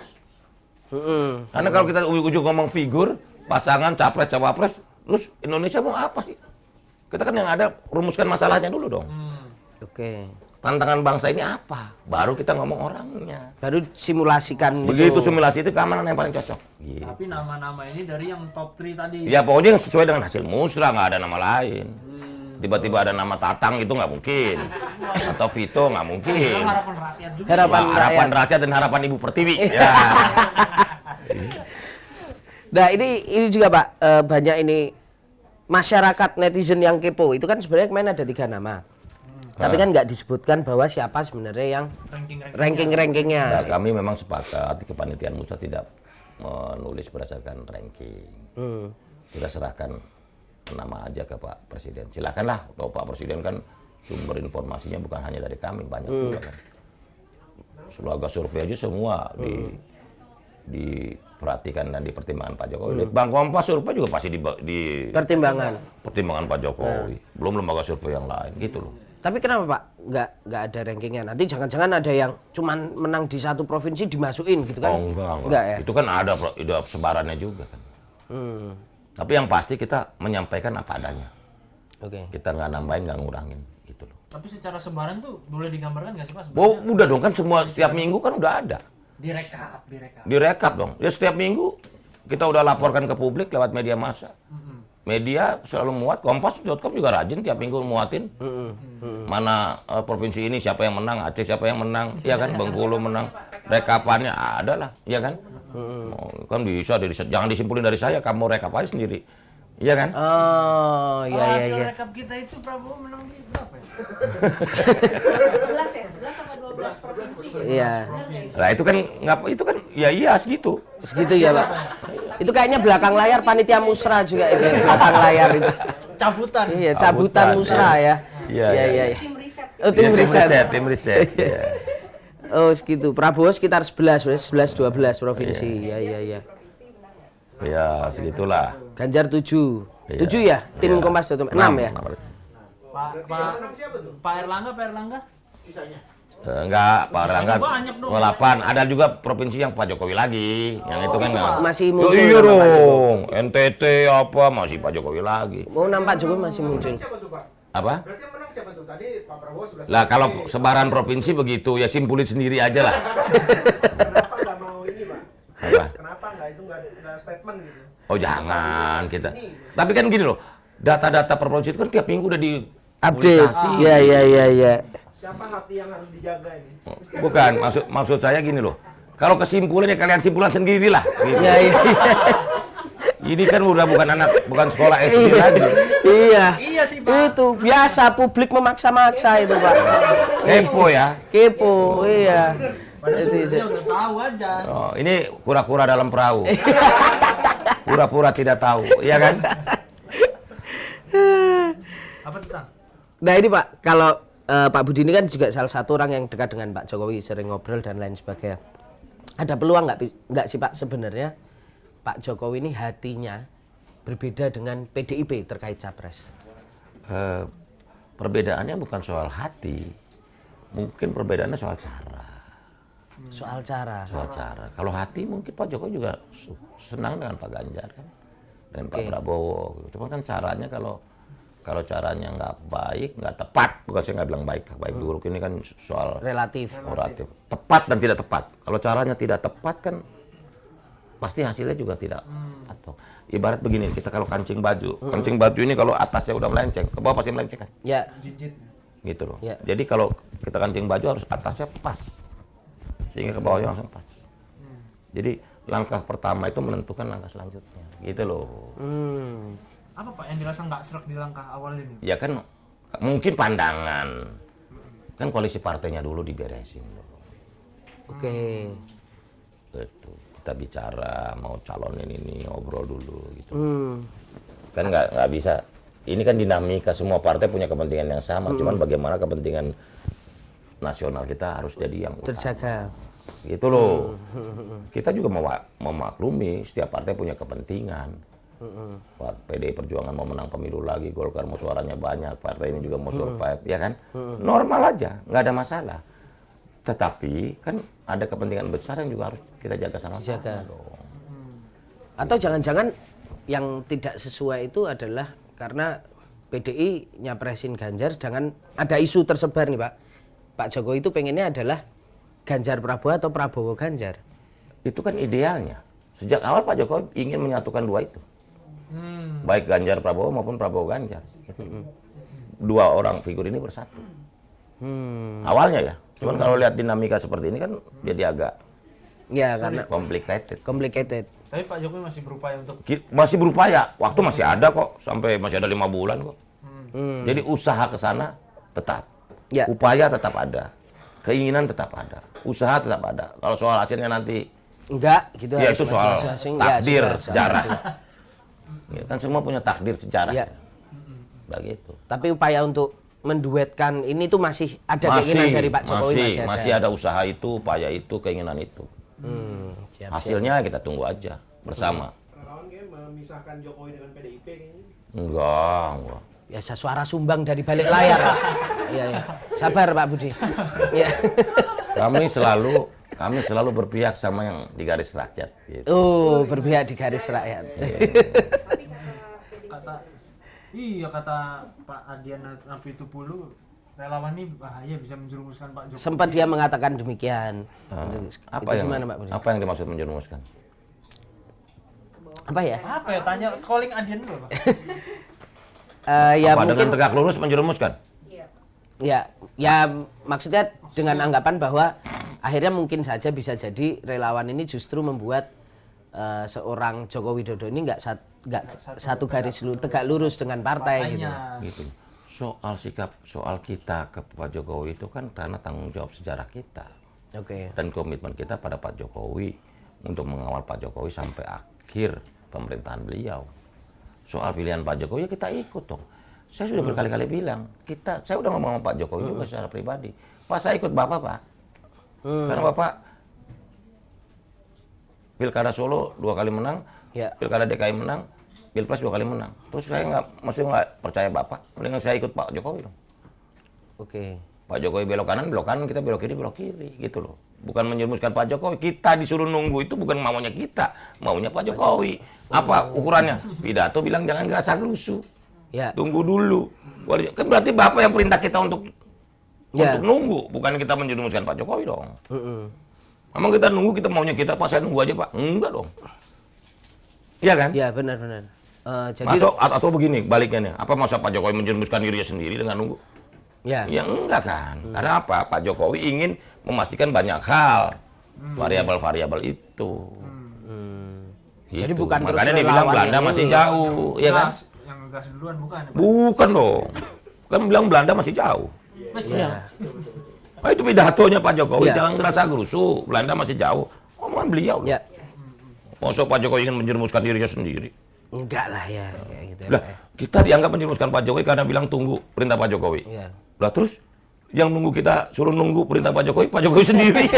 Karena kalau kita ujung ngomong figur, pasangan, capres, cawapres, terus Indonesia mau apa sih? Kita kan yang ada rumuskan masalahnya dulu dong. Oke. Tantangan bangsa ini apa? Baru kita ngomong orangnya. Baru simulasikan Begitu itu. simulasi itu keamanan yang paling cocok. Gitu. Tapi nama-nama ini dari yang top 3 tadi. Ya pokoknya yang sesuai dengan hasil musrah, nggak ada nama lain. Tiba-tiba ada nama Tatang itu nggak mungkin. Atau Vito nggak mungkin. Harapan rakyat juga. Harapan rakyat dan harapan Ibu Pertiwi. Ya. Nah ini juga Pak, banyak ini masyarakat netizen yang kepo. Itu kan sebenarnya kemarin ada 3 nama. Tapi kan nggak disebutkan bahwa siapa sebenarnya yang ranking-rankingnya. Nah, kami memang sepakat di kepanitiaan musrah tidak menulis berdasarkan ranking. Kita serahkan nama aja ke Pak Presiden. Silakanlah, kalau Pak Presiden kan sumber informasinya bukan hanya dari kami, banyak juga kan. Lembaga survei aja semua diperhatikan dan dipertimbangkan Pak Jokowi. Bang Kompas survei juga pasti di pertimbangan Pak Jokowi. Belum lembaga survei yang lain, gitu loh. Tapi kenapa Pak nggak ada rankingnya? Nanti jangan-jangan ada yang cuman menang di satu provinsi dimasukin gitu kan? Oh enggak ya? Itu kan ada sebarannya juga kan. Tapi yang pasti kita menyampaikan apa adanya. Oke. Kita nggak nambahin, nggak ngurangin, gitu loh. Tapi secara sebaran tuh boleh digambarkan nggak sih Pak? Oh, udah dong kan semua setiap minggu kan udah ada. Direkap dong. Ya setiap minggu kita udah laporkan ke publik lewat media massa. Media selalu muat, Kompas.com juga rajin tiap minggu muatin. Mana provinsi ini siapa yang menang, Aceh siapa yang menang, ya kan, Bengkulu menang. Rekapannya ada lah, ya kan. Kan bisa, jangan disimpulin dari saya, kamu rekap aja sendiri. Iya kan? Oh, iya. Hasil rekap kita itu Prabowo menang di berapa ya? 11 ya? 11 sama 12 provinsi. Iya. Nah itu kan itu kan ya iya segitu. Segitu ya Pak. Itu kayaknya belakang layar panitia musra juga itu ya, belakang layar itu. Cabutan. Iya, cabutan musra ya. Iya. Tim riset. Oh, tim riset. Tim riset. Iya. Oh, segitu. Prabowo sekitar 11 12 provinsi. Iya. Ya, segitulah. Ganjar 7. Iya. 7 ya? Tim Iya. Kompas.com 6 ya? Pak Erlangga? Enggak, Pak Erlangga Banyak dong. 8. Ada juga provinsi yang Pak Jokowi lagi. Yang itu kan Masih muncul iya nama Pak Jokowi. dong. NTT apa masih Pak Jokowi lagi. Oh, nampak Jokowi masih muncul. Siapa tuh Pak? Apa? Berarti yang menang siapa tuh? Tadi Pak Prabowo sudah. Lah kalau sebaran provinsi begitu ya simpulin sendiri aja lah. Kenapa nggak mau ini Pak? Apa? Kenapa nggak itu nggak statement gitu? Oh jangan kita. Tapi kan gini loh, data-data per provinsi itu kan tiap minggu udah di Update. Iya. Siapa hati yang harus dijaga ini? Bukan, maksud saya gini loh. Kalau kesimpulannya kalian simpulan sendirilah. Gitu. Iya. Ini kan udah bukan sekolah SD lagi. Iya. Iya sih, Pak. Itu biasa publik memaksa-maksa itu, Pak. Kepo ya. Kepo, iya. Padahal Itu sebenarnya udah tahu aja. Oh, ini kura-kura dalam perahu. Pura-pura tidak tahu, iya kan? Apa tentang? Nah ini Pak, kalau Pak Budi ini kan juga salah satu orang yang dekat dengan Pak Jokowi, sering ngobrol dan lain sebagainya. Ada peluang nggak sih Pak sebenarnya Pak Jokowi ini hatinya berbeda dengan PDIP terkait capres? Perbedaannya bukan soal hati, mungkin perbedaannya soal cara. Soal cara. Soal cara. Kalau hati mungkin Pak Jokowi juga senang dengan Pak Ganjar kan, dan Pak Prabowo. Cuma kan caranya kalau caranya nggak baik, nggak tepat, bukan saya nggak bilang baik buruk, ini kan soal Relatif. tepat dan tidak tepat. Kalau caranya tidak tepat kan pasti hasilnya juga tidak. Atau ibarat begini, kita kalau kancing baju ini kalau atasnya udah melenceng, ke bawah pasti melenceng kan? Ya. Jinjit. Gitu loh. Ya. Jadi kalau kita kancing baju harus atasnya pas, sehingga ke bawahnya langsung pas. Jadi langkah pertama itu menentukan langkah selanjutnya, gitu loh. Apa Pak yang dirasa nggak serak di langkah awal ini? Ya kan mungkin pandangan, kan koalisi partainya dulu diberesin dulu. Oke. Gitu. Kita bicara mau calonin ini, ngobrol dulu gitu. Kan nggak bisa. Ini kan dinamika, semua partai punya kepentingan yang sama, cuman bagaimana kepentingan nasional kita harus jadi yang utama. Terjaga. Gitu loh. Kita juga memaklumi setiap partai punya kepentingan. PDI Perjuangan mau menang pemilu lagi, Golkar mau suaranya banyak, partai ini juga mau survive, ya kan? Normal aja, nggak ada masalah. Tetapi kan ada kepentingan besar yang juga harus kita jaga sama-sama dong. Atau jangan-jangan yang tidak sesuai itu adalah karena PDI nyapresin Ganjar, dengan ada isu tersebar nih Pak. Pak Jokowi itu pengennya adalah Ganjar Prabowo atau Prabowo Ganjar. Itu kan idealnya. Sejak awal Pak Jokowi ingin menyatukan dua itu. Baik Ganjar Prabowo maupun Prabowo Ganjar. Dua orang figur ini bersatu. Awalnya ya. Cuman kalau lihat dinamika seperti ini kan jadi agak Karena complicated. Tapi Pak Jokowi masih berupaya untuk Masih berupaya. Waktu masih ada kok. Sampai masih ada 5 bulan kok. Jadi usaha ke sana tetap. Ya. Upaya tetap ada. Keinginan tetap ada. Usaha tetap ada. Kalau soal hasilnya nanti enggak gitu. ya harus itu soal masing-masing. takdir, soal sejarah. Ya, kan semua punya takdir sejarah. Ya. Begitu. Tapi upaya untuk menduetkan ini tuh masih ada keinginan dari Pak Jokowi masih ada usaha itu, upaya itu, keinginan itu. Siap. Hasilnya kita tunggu aja bersama. Relawan kayak memisahkan Jokowi dengan PDIP kayaknya. Enggak. Biasa suara sumbang dari balik layar. Iya. Sabar Pak Budi. Iya. Kami selalu berpihak sama yang di garis rakyat. Gitu. Berpihak di garis rakyat. kata Pak Adian Apitupulu, relawan ini bahaya, bisa menjerumuskan Pak Jokowi. Sempat dia mengatakan demikian. Apa yang dimaksud menjerumuskan? Apa ya? Apa ya, tanya calling Adian dulu Pak. Ya Apa, mungkin dengan tegak lurus menjerumuskan? ya maksudnya dengan anggapan bahwa akhirnya mungkin saja bisa jadi relawan ini justru membuat seorang Joko Widodo ini nggak satu garis tegak lurus dengan partai gitu. Soal sikap, soal kita ke Pak Jokowi itu kan karena tanggung jawab sejarah kita. Oke. Dan komitmen kita pada Pak Jokowi untuk mengawal Pak Jokowi sampai akhir pemerintahan beliau. Soal pilihan Pak Jokowi ya kita ikut dong. Saya sudah berkali-kali bilang, saya udah ngomong sama Pak Jokowi juga secara pribadi. Pak, saya ikut Bapak, Pak. Karena Bapak Pilkada Solo 2 kali menang, Pilkada DKI menang, Pilpres 2 kali menang. Terus saya nggak percaya Bapak, mendingan saya ikut Pak Jokowi dong. Oke. Pak Jokowi belok kanan, kita belok kiri, gitu loh. Bukan menjerumuskan Pak Jokowi, kita disuruh nunggu itu bukan maunya kita, maunya Pak Jokowi. Apa ukurannya? Pidato bilang jangan gerasa-gerusu. Ya. Tunggu dulu. Kan berarti Bapak yang perintah kita untuk nunggu, bukan kita menjerumuskan Pak Jokowi dong. Memang kita nunggu, kita maunya kita, Pak saya nunggu aja Pak. Enggak dong. Iya kan? Iya benar. Jadi atau begini, baliknya nih. Apa masa Pak Jokowi menjerumuskan dirinya sendiri dengan nunggu? Ya enggak kan. Karena apa? Pak Jokowi ingin memastikan banyak hal. Variabel-variabel itu. Jadi Gitu. bukan terus Makanya dia bilang relawan Belanda yang masih ini. jauh, ya kan? Yang gas duluan bukan ya, Pak? Bukan dong. Kan bilang Belanda masih jauh. Iya. Nah, itu pidatonya Pak Jokowi, Iya. jangan ngerasa gerusu. Belanda masih jauh. Omongan beliau. Ya. Masa Pak Jokowi ingin menjerumuskan dirinya sendiri? Enggak lah ya kayak gitu ya, Lah, Pak, ya. kita dianggap menjerumuskan Pak Jokowi karena bilang tunggu perintah Pak Jokowi. Iya. Lah terus yang nunggu kita suruh nunggu perintah Pak Jokowi sendiri.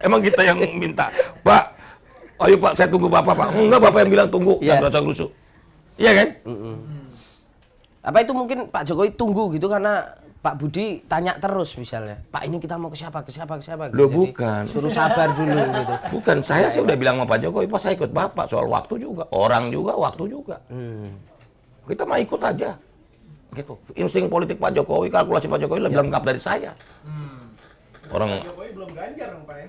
Emang kita yang minta, Pak, ayo Pak, saya tunggu Bapak, Pak. Enggak, Bapak yang bilang tunggu, Iya. jangan rasa gerusu. Iya kan? Apa itu mungkin Pak Jokowi tunggu gitu karena Pak Budi tanya terus misalnya, Pak ini kita mau ke siapa, ke siapa, ke siapa? Gitu. Loh, Jadi, bukan. suruh sabar dulu gitu. Bukan, saya sih udah bilang sama Pak Jokowi, Pak saya ikut Bapak soal waktu juga, orang juga, waktu juga. Kita mah ikut aja. Gitu. Insting politik Pak Jokowi, kalkulasi Pak Jokowi lebih lengkap dari saya. Orang, Pak Jokowi belum ganjar dong, Pak ya?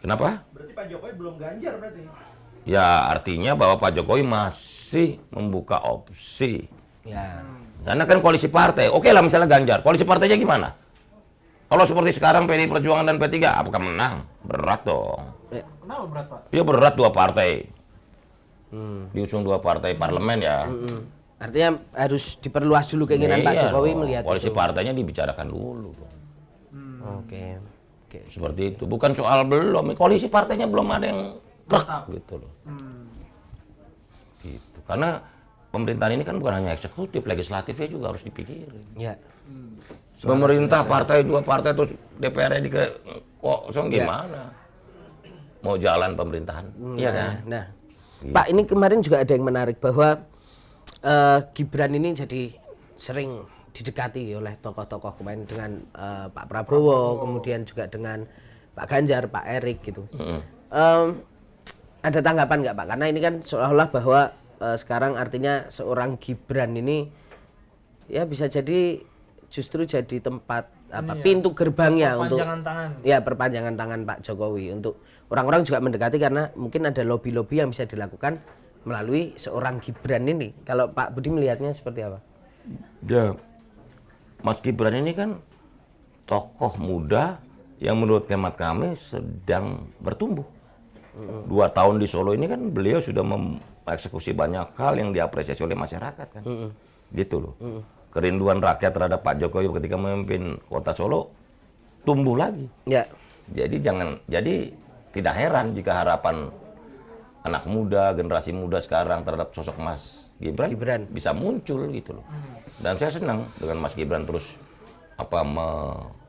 kenapa? Berarti Pak Jokowi belum ganjar berarti. Ya artinya bahwa Pak Jokowi masih membuka opsi. Ya. Karena kan koalisi partai, oke lah misalnya Ganjar, koalisi partainya gimana? Kalau seperti sekarang PDI Perjuangan dan P3, apakah menang? Berat dong. Kenapa berat, Pak? Ya berat dua partai. Diusung dua partai parlemen ya. Artinya harus diperluas dulu keinginan Pak Iya Jokowi dong. melihat koalisi itu. partainya dibicarakan dulu. Oke. Oke. Seperti itu. Bukan soal belum, koalisi partainya belum ada yang klek gitu loh. Gitu. Karena pemerintahan ini kan bukan hanya eksekutif, legislatifnya juga harus dipikirin. Ya. Pemerintah partai, dua partai terus DPR-nya kosong gimana? Mau jalan pemerintahan, iya kan? Nah, Pak ini kemarin juga ada yang menarik bahwa Gibran ini jadi sering didekati oleh tokoh-tokoh kemarin dengan Pak Prabowo, kemudian juga dengan Pak Ganjar, Pak Erik gitu. Ada tanggapan nggak Pak? Karena ini kan seolah-olah bahwa sekarang artinya seorang Gibran ini ya bisa jadi justru jadi tempat apa pintu gerbangnya untuk Perpanjangan tangan. ya perpanjangan tangan Pak Jokowi untuk orang-orang juga mendekati karena mungkin ada lobby-lobby yang bisa dilakukan melalui seorang Gibran ini. Kalau Pak Budi melihatnya seperti apa? Ya, Mas Gibran ini kan tokoh muda yang menurut hemat kami sedang bertumbuh. 2 tahun di Solo ini kan beliau sudah mengeksekusi banyak hal yang diapresiasi oleh masyarakat kan. Gitu loh. Kerinduan rakyat terhadap Pak Jokowi ketika memimpin kota Solo tumbuh lagi. Ya. Jadi tidak heran jika harapan anak muda, generasi muda sekarang terhadap sosok Mas Gibran bisa muncul gitu loh. Dan saya senang dengan Mas Gibran terus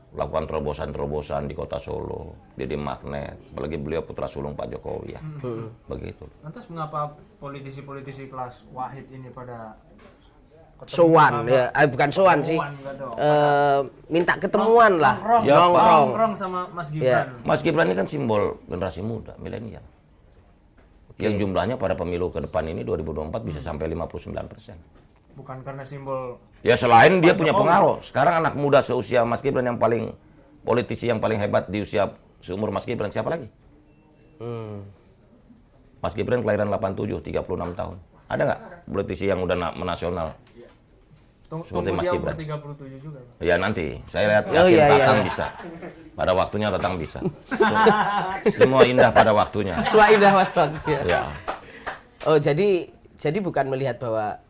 melakukan terobosan-terobosan di kota Solo, jadi magnet. Apalagi beliau putra sulung Pak Jokowi ya. Begitu. Lantas mengapa politisi-politisi kelas Wahid ini pada Sowan ya, bukan sowan sih. Sowan, enggak dong. Minta ketemuan lah. Nongkrong, Ya, Pak. nongkrong sama Mas Gibran. Mas Gibran ini kan simbol generasi muda, milenial. Yang jumlahnya pada pemilu ke depan ini 2024 bisa sampai 59%. Bukan karena simbol Ya selain dia Pak punya Jokowi. pengaruh. Sekarang anak muda seusia Mas Gibran yang paling politisi yang paling hebat di usia seumur Mas Gibran siapa lagi? Mas Gibran kelahiran 87, 36 tahun. Ada nggak politisi yang udah menasional? Seperti tunggu Mas dia Gibran. umur 37 juga, Pak. Ya nanti, saya lihat Oh, yakin iya, iya. Tatang bisa. Pada waktunya Tatang bisa. Semua indah pada waktunya. Suaidah waktu ya. Ya. Oh jadi bukan melihat bahwa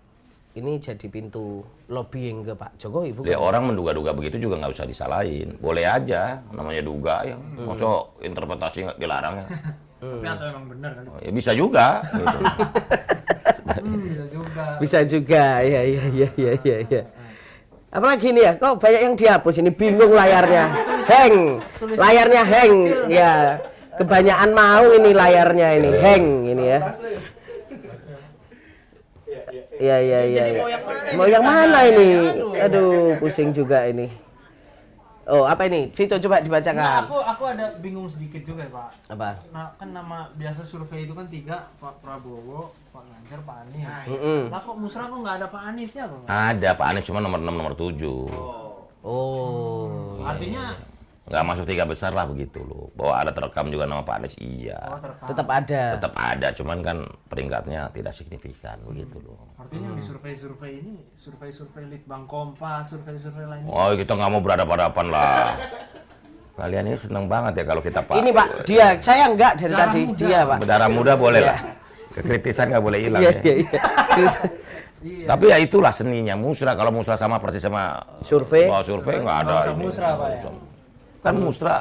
ini jadi pintu lobbying ke Pak Jokowi bukan? Ya orang menduga-duga begitu juga nggak usah disalahin. Boleh aja, namanya duga ya. Masa interpretasi nggak dilarang ya. Tapi atau emang benar kan? Ya bisa juga. Gitu. Bisa juga. Bisa juga, ya. Apalagi nih ya, kok banyak yang dihapus ini bingung layarnya, hang, layarnya hang, ya. Kebanyakan mau ini layarnya ini hang ini ya. Ya. Jadi mau yang mana ini? Mau yang mana ini? Aduh. Aduh, pusing juga ini. Oh, apa ini? Vito coba Nah, dibacakan. aku ada bingung sedikit juga, Pak. Apa? Nah, kan nama biasa survei itu kan 3, Pak Prabowo, Pak Ganjar, Pak Anies. Lah kok Musra kok nggak ada Pak Aniesnya, Pak? Ada Pak Anies cuma nomor 6, nomor 7. Oh. Artinya Nggak masuk 3 besar lah begitu loh. Bahwa ada terekam juga nama Pak Anies, iya. terekam. Tetap ada. Tetap ada, cuman kan peringkatnya tidak signifikan begitu loh. Artinya di survei-survei ini, survei-survei Litbang Kompas, survei-survei lainnya. Oh kita nggak mau berhadapan-hadapan lah. Kalian ini seneng banget ya kalau kita Pak. Ini Pak, dia, saya enggak dari Darah tadi, muda. dia Pak. Berdarah muda boleh lah. kekritisan nggak boleh hilang Iya, ya. iya, iya. Terus, Tapi ya itulah seninya musra. Kalau musra sama persis sama Survei? survei nggak ada. Nggak usah ini. musra, Pak, ya? Kan musra,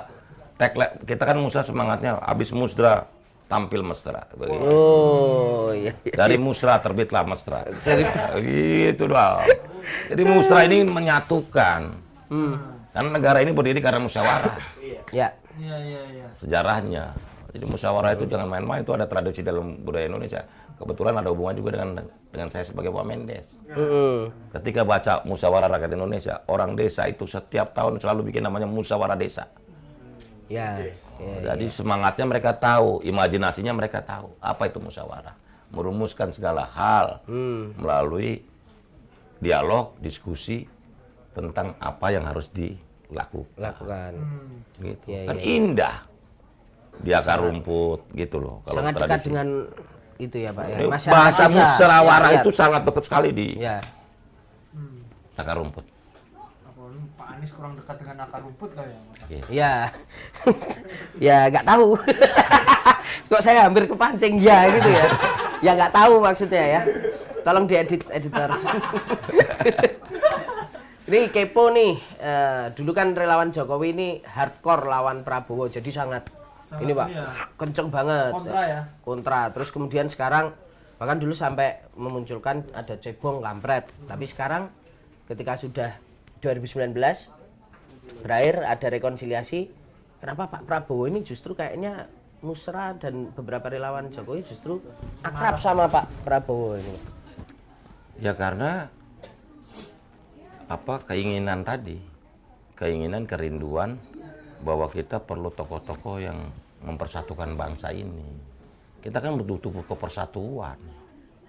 kita kan musra semangatnya habis musra tampil mesra. Begitu. oh, iya. Iya. Dari musra terbitlah mesra. Gitu dong. Jadi musra ini menyatukan. Karena negara ini berdiri karena musyawarah. Ya. Iya. Sejarahnya. Jadi musyawarah itu jangan main-main, itu ada tradisi dalam budaya Indonesia. Kebetulan ada hubungan juga dengan saya sebagai Pak Mendes. Ketika baca musyawarah rakyat Indonesia, orang desa itu setiap tahun selalu bikin namanya musyawarah desa. Ya. Jadi semangatnya mereka tahu, imajinasinya mereka tahu apa itu musyawarah. Merumuskan segala hal melalui dialog, diskusi tentang apa yang harus dilakukan. Lakukan. Gitu. Iya, Kan iya. indah. Di akar rumput gitu loh. Kalau Sangat dekat tradisi. dengan itu ya, Pak ya. Ini Masyarakat bahasa desa, musyawarah rakyat. itu sangat dekat sekali di Ya. akar rumput. Apa ini Pak Anies kurang dekat dengan akar rumput kali ya? Mas? Oke. Ya. Ya nggak tahu. Kok saya hampir kepancing ya gitu ya. Ya nggak tahu maksudnya ya. Tolong diedit editor. Ini kepo nih. Dulu kan relawan Jokowi ini hardcore lawan Prabowo, jadi sangat ini Pak, iya. kenceng banget. Kontra ya? Kontra. Terus kemudian sekarang bahkan dulu sampai memunculkan ada cebong kampret. Tapi sekarang ketika sudah 2019 berakhir ada rekonsiliasi, kenapa Pak Prabowo ini justru kayaknya musra dan beberapa relawan Jokowi justru akrab sama Pak Prabowo ini? Ya karena apa keinginan tadi, keinginan kerinduan bahwa kita perlu tokoh-tokoh yang mempersatukan bangsa ini. Kita kan butuh kepersatuan.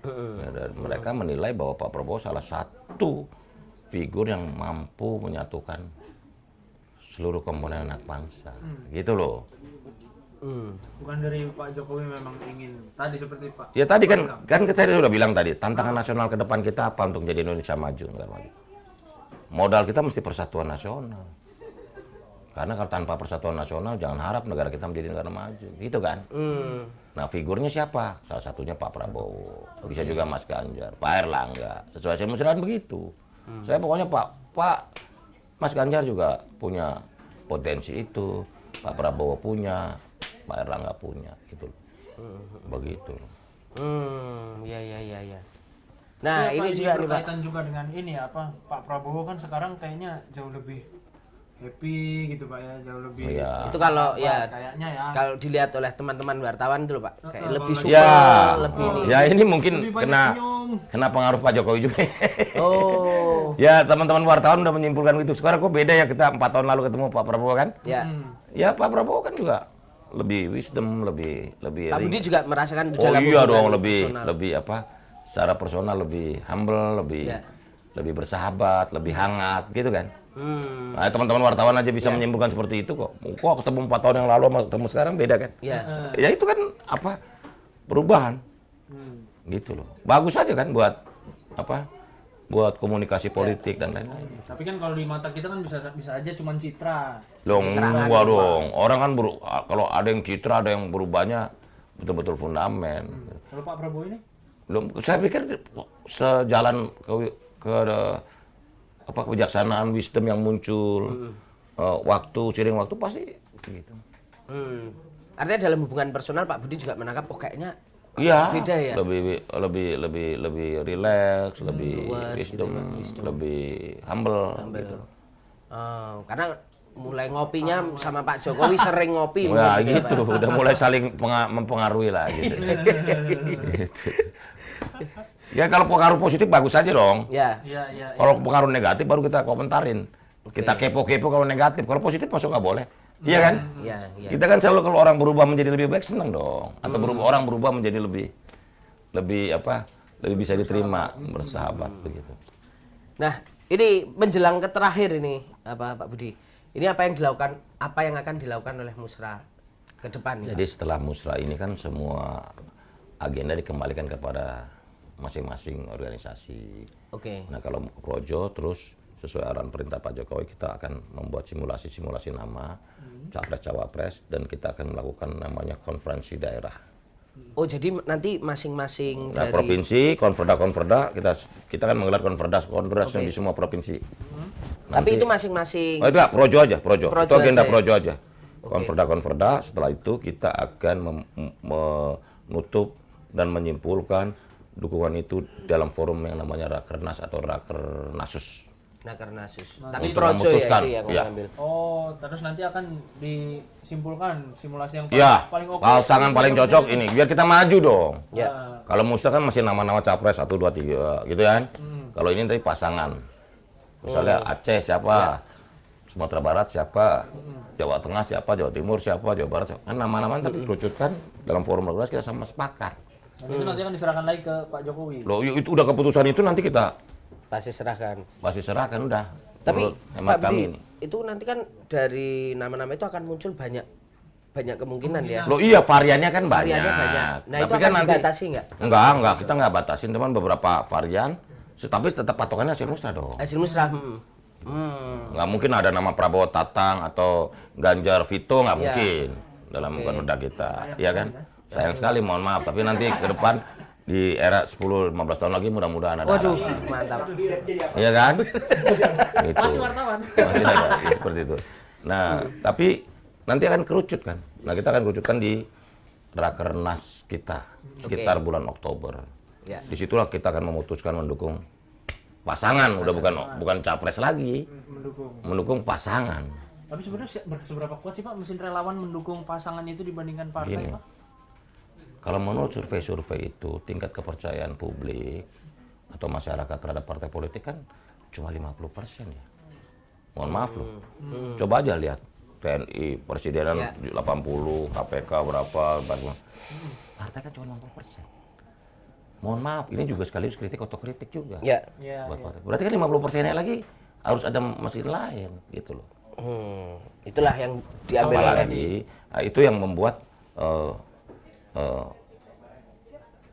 Ya, dan mereka menilai bahwa Pak Prabowo salah satu figur yang mampu menyatukan seluruh komponen anak bangsa. Gitu loh. Bukan dari Pak Jokowi memang ingin tadi seperti Pak. Ya tadi kan saya sudah bilang tadi, tantangan nasional ke depan kita apa untuk jadi Indonesia maju, negara maju. Modal kita mesti persatuan nasional. Karena kalau tanpa persatuan nasional jangan harap negara kita menjadi negara maju, gitu kan? Nah figurnya siapa? Salah satunya Pak Prabowo, bisa juga Mas Ganjar, Pak Erlangga, sesuai musyawarah begitu. Saya pokoknya Pak Mas Ganjar juga punya potensi itu, Pak Prabowo punya, Pak Erlangga punya, gitu. Begitu. Ya. Nah, Ya, ini Pak, juga nih Pak. berkaitan juga dengan ini apa? Pak Prabowo kan sekarang kayaknya jauh lebih happy gitu Pak ya, jauh lebih. Iya. Itu kalau apa, ya kayaknya ya. kalau dilihat oleh teman-teman wartawan itu loh Pak, kayak lebih kalau super, Ya, lebih ini. ya ini mungkin Lebih banyak senyum. kena pengaruh Pak Jokowi juga. Oh, Ya teman-teman wartawan udah menyimpulkan gitu. Sekarang kok beda ya kita 4 tahun lalu ketemu Pak Prabowo kan? ya. Ya Pak Prabowo kan juga lebih wisdom, lebih Pak Budi juga merasakan di Oh dalam iya hubungan dong, personal. lebih apa? Secara personal lebih humble, Ya. lebih bersahabat, lebih hangat, gitu kan? Hmm, Nah, teman-teman wartawan aja bisa menyimpulkan seperti itu kok. Kok ketemu 4 tahun yang lalu sama ketemu sekarang beda kan? ya. Ya itu kan apa? Perubahan. Gitu loh. Bagus aja kan buat apa? Buat komunikasi politik dan lain-lain. Tapi kan kalau di mata kita kan bisa aja cuman citra. Dong, Citraan. enggak dong. Orang kan kalau ada yang citra, ada yang berubahnya betul-betul fundament. Kalau Pak Prabowo ini? Belum, saya pikir sejalan ke apa kebijaksanaan, wisdom yang muncul, seiring waktu pasti gitu. Artinya dalam hubungan personal Pak Budi juga menangkap oh kayaknya Iya, beda ya. lebih relax, lebih luas gitu, wisdom, Pak, wisdom. lebih humble. Gitu. Karena mulai ngopinya sama Pak Jokowi sering ngopi. Wah mungkin ya, gitu, Pak. udah mulai saling mempengaruhi lah gitu. Gitu. Ya kalau pengaruh positif bagus aja dong. Ya. Iya. Kalau pengaruh negatif baru kita komentarin. Kita kepo-kepo kalau negatif. Kalau positif masuk nggak boleh. Iya kan? Iya. Kita kan selalu kalau orang berubah menjadi lebih baik senang dong. Atau orang berubah menjadi lebih bisa diterima, bersahabat begitu. Nah, ini menjelang ke terakhir ini Pak Budi. Ini apa yang akan dilakukan oleh Musra ke depan? Jadi setelah musra ini kan semua agenda dikembalikan kepada masing-masing organisasi. Oke. Nah kalau Projo terus sesuai arahan perintah Pak Jokowi kita akan membuat simulasi nama capres cawapres dan kita akan melakukan namanya konferensi daerah Oh, jadi nanti masing-masing Nah, dari provinsi, konferda kita kan menggelar kongres di semua provinsi. Tapi itu masing-masing. Oh, itu enggak, projo aja. Projo Itu agenda aja ya? projo aja. Konferda, setelah itu kita akan menutup dan menyimpulkan dukungan itu dalam forum yang namanya Rakernas atau Rakernasus. Nakernasus. Nah, Tapi untuk projo ya memutuskan, itu yang ya. mengambil. Oh, terus nanti akan disimpulkan simulasi yang Ya, paling oke. pasangan paling cocok ini biar kita maju dong. Ya. Kalau musda kan masih nama-nama capres 1, 2, 3 gitu kan. Kalau ini nanti pasangan. Misalnya Aceh siapa? Sumatera Barat siapa? Jawa Tengah siapa? Jawa Timur siapa? Jawa Barat siapa? Kan nama-nama nanti dikerucutkan dalam forum Rakernas kita sama sepakat. Dan itu nanti akan diserahkan lagi ke Pak Jokowi. Loh, itu udah keputusan itu nanti kita Pasti serahkan. pasti serahkan udah. Tapi Menurut hemat Pak kami Budi, ini. itu nanti kan dari nama-nama itu akan muncul banyak kemungkinan ya. Loh iya variannya kan banyak. Variannya banyak. Nah, itu Tapi akan kan nanti dibatasi nggak? Enggak, kita nggak batasin, teman beberapa varian. Tapi tetap patokannya hasil musrah dong. Hasil musrah. Nggak mungkin ada nama Prabowo Tatang atau Ganjar Vito, nggak Ya. mungkin dalam konferda kita, ya kan? Sayang sekali, mohon maaf. Tapi nanti ke depan di era 10-15 tahun lagi mudah-mudahan ada. Waduh, mantap. Iya kan? Gitu. Masih wartawan. Masih ada, ya, seperti itu. Nah, tapi nanti akan kerucut kan. Nah, kita akan kerucutkan di Rakernas kita sekitar bulan Oktober. Ya. Disitulah kita akan memutuskan mendukung pasangan, udah bukan capres lagi, mendukung pasangan. Tapi sebenarnya seberapa kuat sih Pak mesin relawan mendukung pasangan itu dibandingkan partai Gini, Pak? kalau menurut survei-survei itu tingkat kepercayaan publik atau masyarakat terhadap partai politik kan cuma 50% ya. Mohon maaf loh. Coba aja lihat TNI, Presidenan 80, KPK berapa, partai kan cuma 50%. Mohon maaf, ini juga sekaligus kritik otokritik juga. Ya. Buat partai. Berarti kan 50%-nya lagi harus ada mesin lain gitu loh. Itulah yang diambil oleh Apalagi itu yang membuat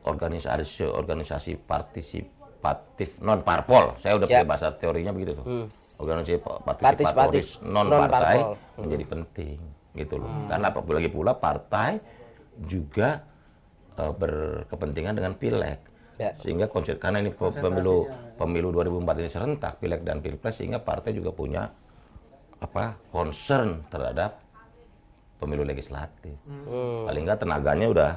organisasi partisipatif non parpol. Saya udah pakai bahasa teorinya begitu tuh. Organisasi partisipatif non partai menjadi penting gitu loh. Karena lagi pula partai juga berkepentingan dengan pileg. Ya. Sehingga karena ini pemilu 2004 ini serentak, pileg dan pilpres, sehingga partai juga punya concern terhadap pemilu legislatif. Paling nggak tenaganya udah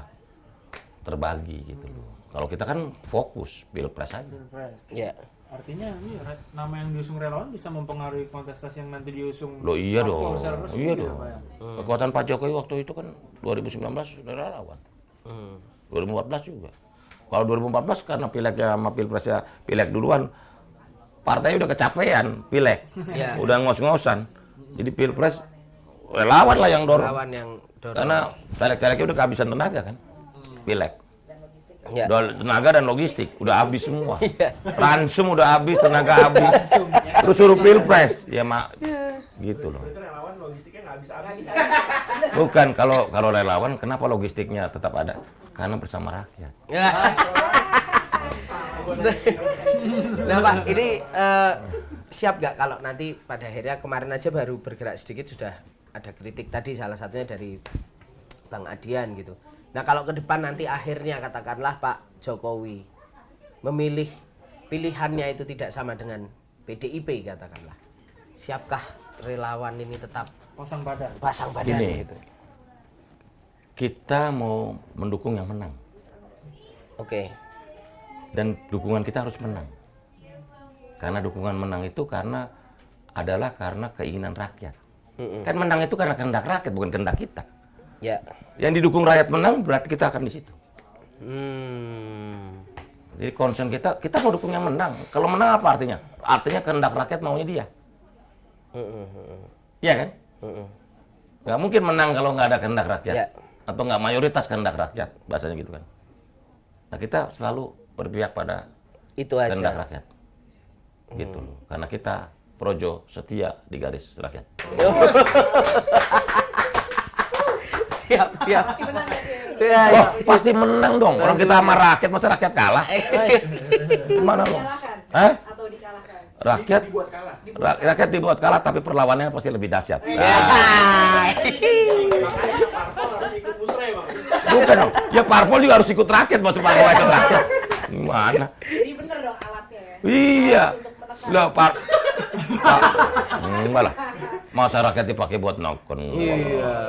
terbagi gitu loh. Kalau kita kan fokus pilpres aja. Pilpres. Ya. Artinya ini nama yang diusung relawan bisa mempengaruhi kontestasi yang nanti diusung. Loh iya parpol dong. secara resmi Iya ya, dong. Pak, ya? Kekuatan Pak Jokowi waktu itu kan 2019 sudah relawan. 2014 juga. Kalau 2014 karena pileknya sama pilpresnya pilek duluan, partainya udah kecapean pilek. Ya. Udah ngos-ngosan. Jadi pilpres relawan lah yang dorong. Relawan yang dorong. Karena caleg-calegnya udah kehabisan tenaga kan. Pilek. Ya. Tenaga dan logistik udah habis semua. Ransum udah habis, tenaga habis. Terus suruh pilpres, ya mak, gitu loh. Itu relawan logistiknya nggak habis-habis. Bukan, kalau relawan, kenapa logistiknya tetap ada? Karena bersama rakyat. Ya. Nah Pak, ini siap nggak kalau nanti pada akhirnya kemarin aja baru bergerak sedikit sudah ada kritik tadi salah satunya dari Bang Adian gitu. Nah kalau ke depan nanti akhirnya katakanlah Pak Jokowi memilih pilihannya itu tidak sama dengan PDIP katakanlah. Siapkah relawan ini tetap Pasang badan. pasang badan Gini, gitu? kita mau mendukung yang menang. Oke. Dan dukungan kita harus menang. Karena dukungan menang itu adalah karena keinginan rakyat. Kan menang itu karena kehendak rakyat, bukan kehendak kita. Ya. Yang didukung rakyat menang, berarti kita akan di situ. Hmm. Jadi concern kita mau dukung yang menang. Kalau menang apa artinya? Artinya kehendak rakyat maunya dia. Iya kan? Nggak mungkin menang kalau nggak ada kehendak rakyat. Ya. Atau nggak mayoritas kehendak rakyat, bahasanya gitu kan. Nah kita selalu berpihak pada Itu aja. kehendak rakyat. Gitu loh. Karena kita projo setia di garis rakyat. Siap. Pasti menang ya, Pak. Ya, Wah, pasti menang dong. Orang kita sama rakyat, masa rakyat kalah? Gimana lo? Dikalahkan Hah? atau dikalahkan? Rakyat Dibuat kalah. rakyat dibuat kalah, tapi perlawanannya pasti lebih dahsyat. Makanya parpol harus ikut musrah ya Bang. Bukan dong. Ya parpol juga harus ikut rakyat, masuk parpol ikut rakyat. Gimana? Jadi bener dong alatnya ya. Iya. Untuk menekan. Lah, enggak lah. Masa rakyat dipakai buat nongkrong? Iya.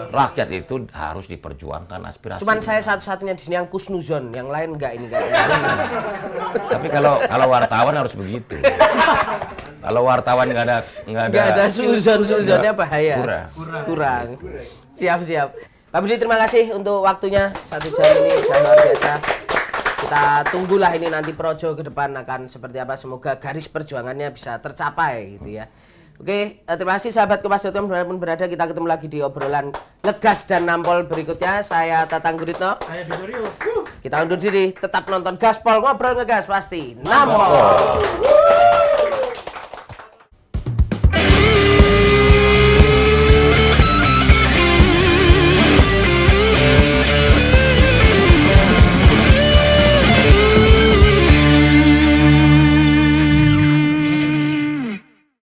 Rakyat itu harus diperjuangkan aspirasi. Cuman saya satu-satunya di sini yang kusnuzon, yang lain enggak ini kan. Tapi kalau wartawan harus begitu. Kalau wartawan nggak Enggak ada suzon-suzonnya bahaya. Kurang. Siap. Pak Budi terima kasih untuk waktunya 1 jam ini sangat luar biasa. Kita tunggulah ini nanti Projo ke depan akan seperti apa. Semoga garis perjuangannya bisa tercapai gitu ya. Oke, terima kasih sahabat Kompas.com dimanapun berada. Kita ketemu lagi di obrolan ngegas dan nampol berikutnya. Saya Tatang Guritno. Saya Bidorio. Kita undur diri. Tetap nonton Gaspol, ngobrol ngegas pasti nampol.